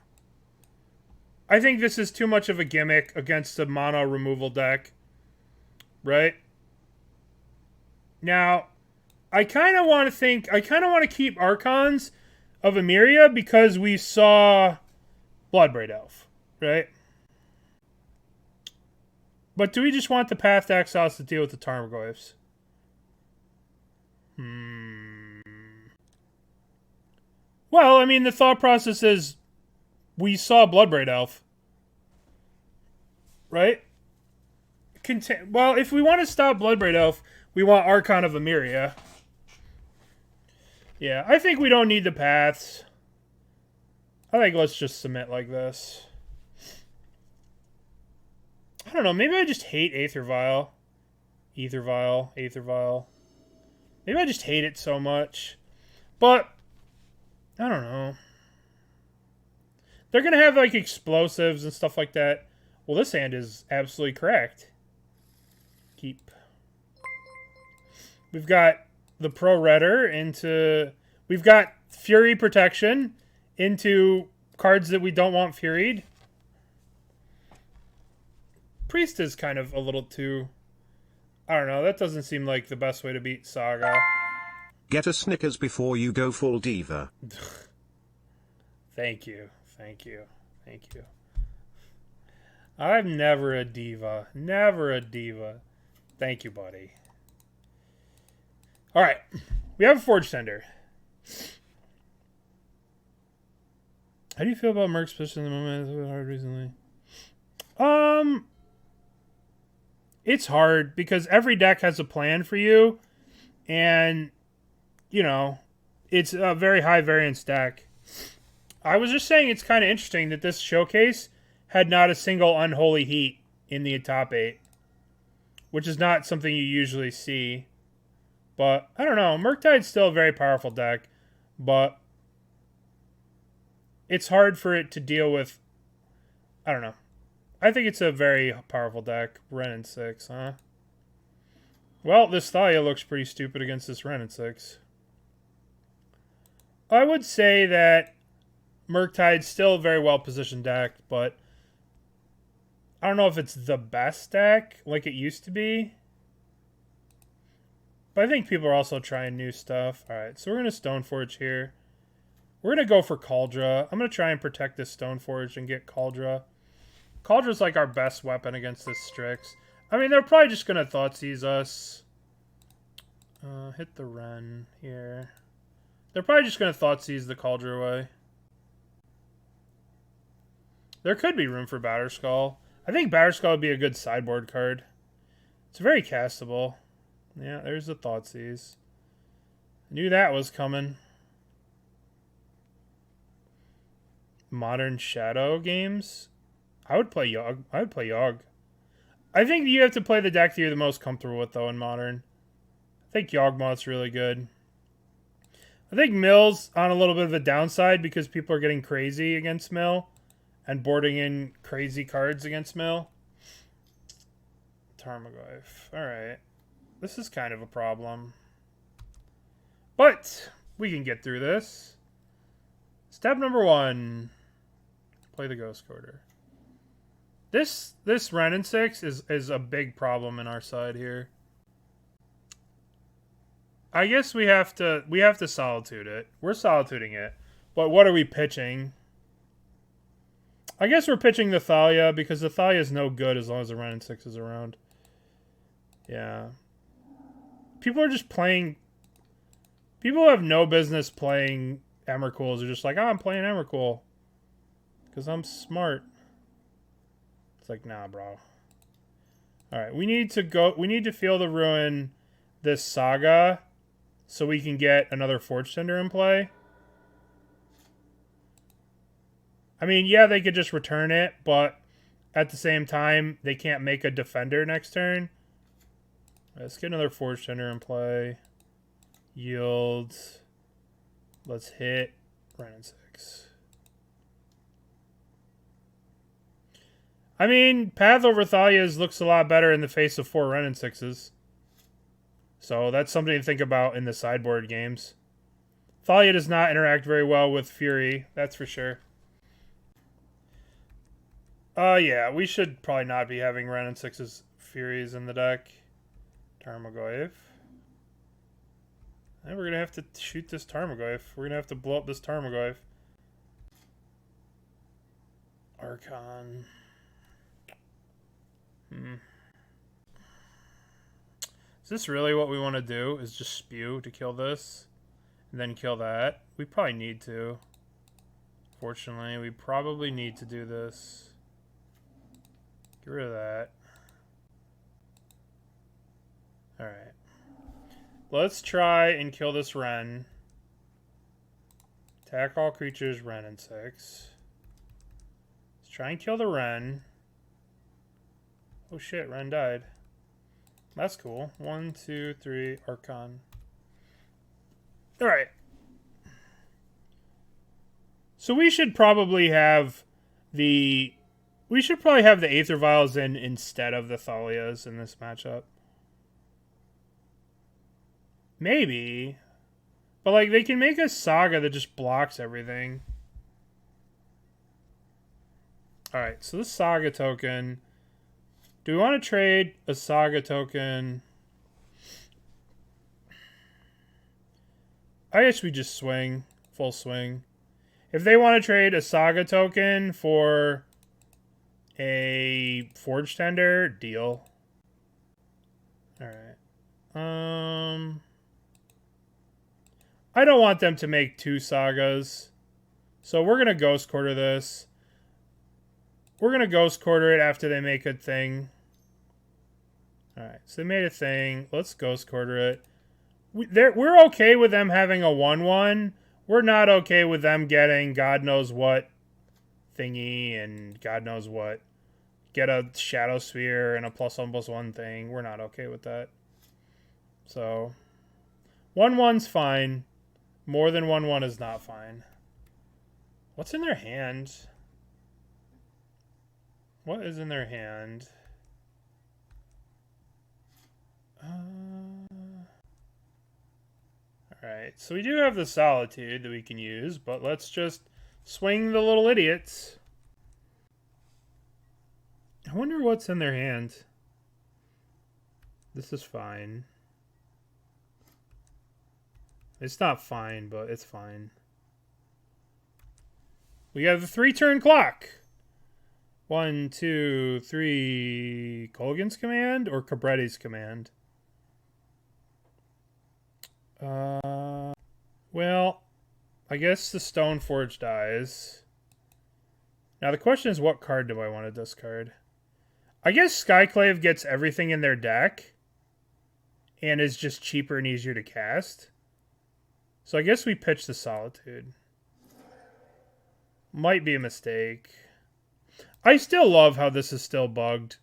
I think this is too much of a gimmick against a mono removal deck. Right? Now, I kind of want to keep Archons of Emeria because we saw Bloodbraid Elf. Right? But do we just want the Path to Exiles to deal with the Tarmogoyfs? Well, I mean, the thought process is we saw Bloodbraid Elf. Right? Well, if we want to stop Bloodbraid Elf, we want Archon of Emeria. Yeah, I think we don't need the paths. I think let's just submit like this. I don't know, maybe I just hate Aether Vial. Aether Vial. Maybe I just hate it so much. But... I don't know. They're going to have, like, explosives and stuff like that. Well, this hand is absolutely correct. Keep. We've got the Pro-Redder into... We've got Fury Protection into cards that we don't want Furied. Priest is kind of a little too... I don't know. That doesn't seem like the best way to beat Saga. Get a Snickers before you go full diva. Thank you. Thank you. Thank you. I'm never a diva. Never a diva. Thank you, buddy. Alright. We have a Forge-Tender. How do you feel about Merc's position in the moment? It's been hard recently. It's hard because every deck has a plan for you, and you know, it's a very high variance deck. I was just saying it's kind of interesting that this showcase had not a single Unholy Heat in the top 8, which is not something you usually see. But I don't know, Murktide's still a very powerful deck, but it's hard for it to deal with. I don't know. I think it's a very powerful deck. Ren 6, huh? Well, this Thalia looks pretty stupid against this Ren 6. I would say that Murktide's still a very well-positioned deck, but I don't know if it's the best deck like it used to be. But I think people are also trying new stuff. Alright, so we're going to Stoneforge here. We're going to go for Kaldra. I'm going to try and protect this Stoneforge and get Kaldra. Kaldra's like our best weapon against this Strix. I mean, they're probably just going to Thoughtseize us. Hit the Ren here. They're probably just going to Thoughtseize the Kaldra away. There could be room for Batterskull. I think Batterskull would be a good sideboard card. It's very castable. Yeah, there's the Thoughtseize. Knew that was coming. Modern Shadow games? I would play Yogg. I would play Yogg. I think you have to play the deck that you're the most comfortable with, though, in Modern. I think Yawgmoth's really good. I think Mill's on a little bit of a downside because people are getting crazy against Mill and boarding in crazy cards against Mill. Tarmogoyf. Alright. This is kind of a problem. But we can get through this. Step number 1. Play the Ghost Quarter. This Ren 6 is a big problem in our side here. I guess we have to Solitude it. We're Solituding it. But what are we pitching? I guess we're pitching the Thalia because the Thalia is no good as long as the Ren 6 is around. Yeah. People are just playing. People have no business playing Emrakuls. They're just like, oh, I'm playing Emrakul because I'm smart. It's like, nah, bro. Alright, we need to Feel the Ruin this Saga so we can get another Forge-Tender in play. I mean, yeah, they could just return it, but at the same time, they can't make a Defender next turn. Let's get another Forge-Tender in play. Yield. Let's hit Ren 6. I mean, Path over Thalia's looks a lot better in the face of 4 Ren 6s. So that's something to think about in the sideboard games. Thalia does not interact very well with Fury, that's for sure. Yeah, we should probably not be having Ren 6's Furies in the deck. Tarmogoyf. And we're going to have to shoot this Tarmogoyf. We're going to have to blow up this Tarmogoyf. Archon. Is this really what we want to do? Is just spew to kill this? And then kill that? We probably need to. Fortunately, we probably need to do this. Get rid of that. Alright. Let's try and kill this Ren. Attack all creatures, Ren 6. Let's try and kill the Ren. Oh shit, Ren died. That's cool. 1, 2, 3, Archon. Alright. So we should probably have the Aether Vials in instead of the Thalias in this matchup. Maybe. But like they can make a Saga that just blocks everything. Alright, so this Saga token. Do we want to trade a Saga token? I guess we just swing. Full swing. If they want to trade a Saga token for a Forge-Tender, deal. Alright. I don't want them to make 2 Sagas. So we're going to Ghost Quarter this. We're going to Ghost Quarter it after they make a thing. Alright, so they made a thing. Let's Ghost Quarter it. We're okay with them having a 1/1. We're not okay with them getting God knows what thingy and God knows what. Get a Shadow Sphere and a +1/+1 thing. We're not okay with that. So, 1/1's fine. More than 1/1 is not fine. What's in their hand? What is in their hand? Alright, so we do have the Solitude that we can use, but let's just swing the little idiots. I wonder what's in their hand. This is fine. It's not fine, but it's fine. We have the 3-turn clock. 1, 2, 3. Kolaghan's Command or Cabretti's Command? Well, I guess the Stoneforge dies. Now the question is, what card do I want to discard? I guess Skyclave gets everything in their deck and is just cheaper and easier to cast. So I guess we pitch the Solitude. Might be a mistake. I still love how this is still bugged,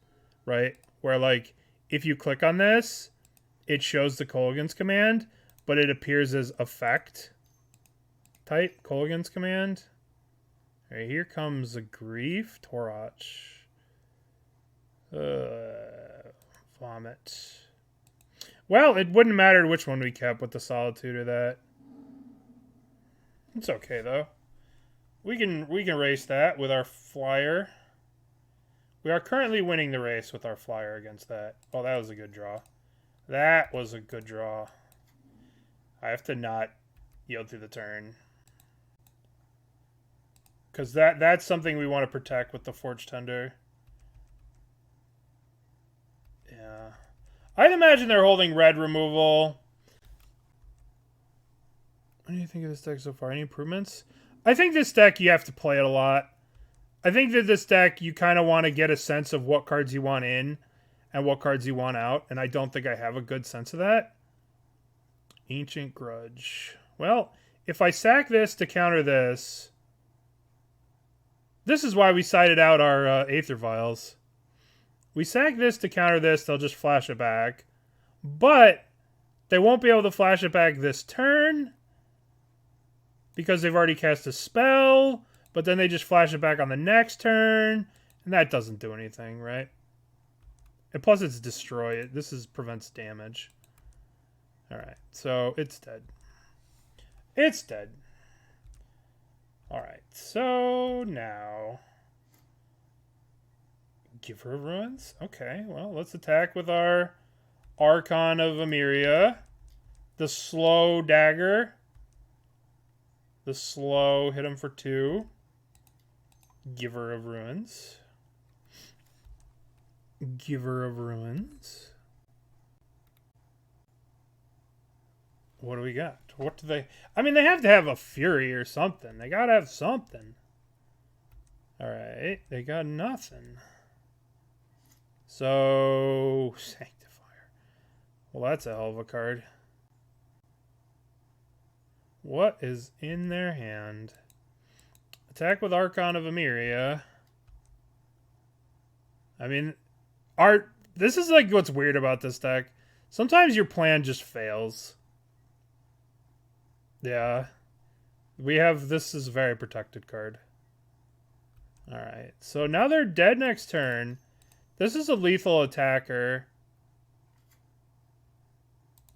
right? Where, like, if you click on this, it shows the Kolaghan's Command, but it appears as effect type Kolaghan's Command. All right, here comes a Grief Torach. Vomit. Well, it wouldn't matter which one we kept with the Solitude or that. It's okay though. We can race that with our flyer. We are currently winning the race with our flyer against that. Oh, that was a good draw. That was a good draw. I have to not yield through the turn. Because that's something we want to protect with the Forge-Tender. Yeah. I'd imagine they're holding red removal. What do you think of this deck so far? Any improvements? I think this deck, you have to play it a lot. I think that this deck, you kind of want to get a sense of what cards you want in and what cards you want out. And I don't think I have a good sense of that. Ancient Grudge. Well, if I sack this to counter this... This is why we sided out our Aether Vials. We sack this to counter this, they'll just flash it back. But they won't be able to flash it back this turn because they've already cast a spell, but then they just flash it back on the next turn, and that doesn't do anything, right? And plus it's destroy. This prevents damage. Alright, so it's dead. It's dead. Alright, so now... Giver of Ruins? Okay, well, let's attack with our Archon of Emeria. The slow dagger. The slow, hit him for 2. Giver of Ruins. Giver of Ruins. What do we got? What do they... I mean, they have to have a Fury or something. They gotta have something. Alright, they got nothing. So... Sanctifier. Well, that's a hell of a card. What is in their hand? Attack with Archon of Emeria. I mean, this is like what's weird about this deck. Sometimes your plan just fails. Yeah. This is a very protected card. Alright, so now they're dead next turn. This is a lethal attacker.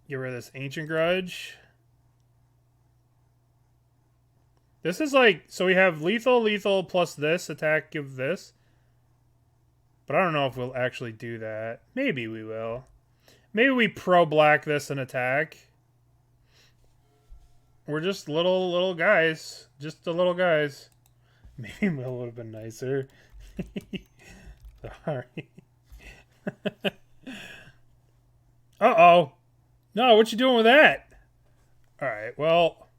Get rid of this Ancient Grudge. This is like, so we have lethal, plus this attack, give this. But I don't know if we'll actually do that. Maybe we will. Maybe we pro-black this and attack. We're just little guys. Just the little guys. Maybe Mill would have been nicer. Sorry. Uh-oh. No, what you doing with that? Alright, well...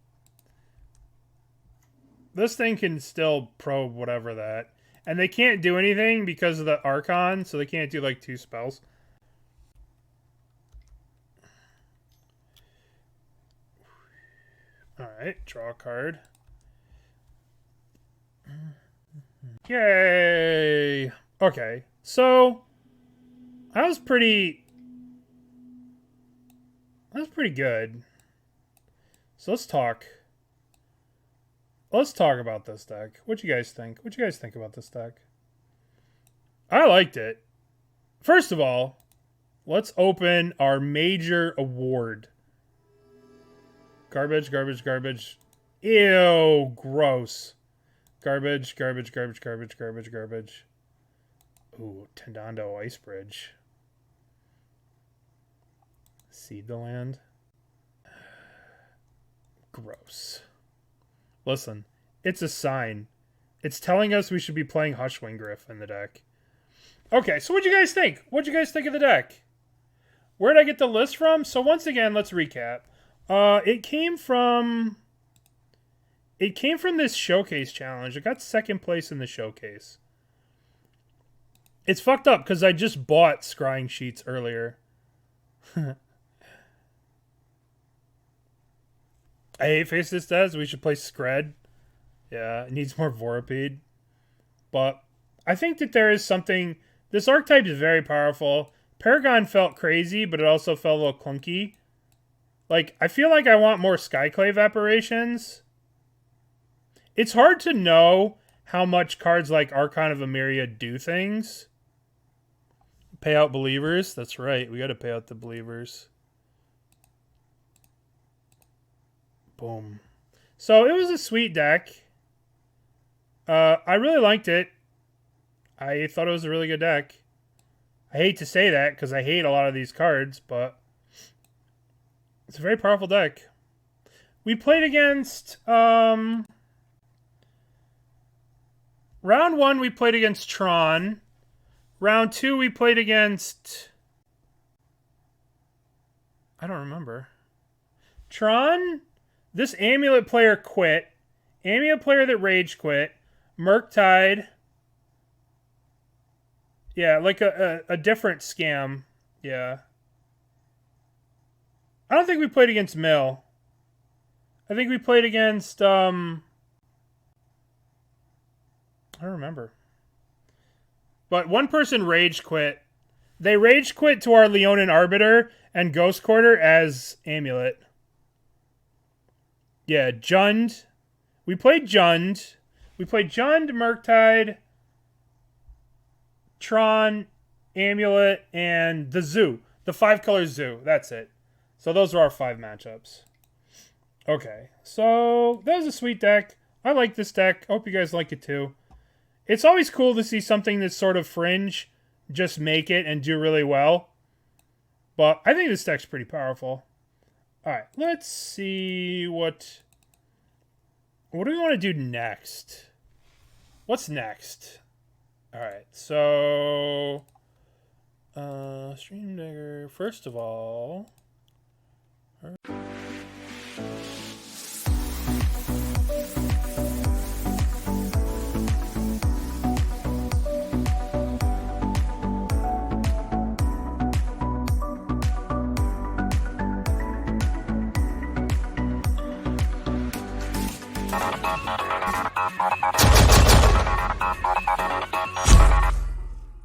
This thing can still probe whatever that. And they can't do anything because of the Archon, so they can't do like 2 spells. Alright, draw a card. Yay! Okay, so... That was pretty good. So let's talk. Let's talk about this deck. What you guys think? What you guys think about this deck? I liked it. First of all, let's open our major award. Garbage, garbage, garbage. Ew, gross. Garbage, garbage, garbage, garbage, garbage, garbage. Ooh, Tendando Ice Bridge. Seed the land. Gross. Listen, it's a sign. It's telling us we should be playing Hushwing Griff in the deck. Okay, so what'd you guys think? What'd you guys think of the deck? Where did I get the list from? So once again, let's recap. It came from this showcase challenge. It got 2nd place in the showcase. It's fucked up because I just bought scrying sheets earlier. I hate face this does. We should play Scred. Yeah, it needs more Vorapede. But I think that there is something... This archetype is very powerful. Paragon felt crazy, but it also felt a little clunky. Like, I feel like I want more Skyclave Apparitions. It's hard to know how much cards like Archon of Emeria do things. Pay out Believers. That's right. We got to pay out the Believers. Boom. So it was a sweet deck. I really liked it. I thought it was a really good deck. I hate to say that because I hate a lot of these cards, but it's a very powerful deck. We played against... Round 1, we played against Tron. Round 2, we played against... I don't remember. Tron... This Amulet player quit. Amulet player that rage quit. Murktide. Yeah, like a different scam. Yeah. I don't think we played against Mill. I think we played against, I don't remember. But one person rage quit. They rage quit to our Leonin Arbiter and Ghost Quarter as Amulet. Yeah, Jund. We played Jund. We played Jund, Murktide, Tron, Amulet, and the Zoo. The 5-color Zoo. That's it. So those are our 5 matchups. Okay, so that was a sweet deck. I like this deck. I hope you guys like it too. It's always cool to see something that's sort of fringe just make it and do really well. But I think this deck's pretty powerful. Alright, let's see what do we want to do next? What's next? Alright, so... Stream Digger, first of all...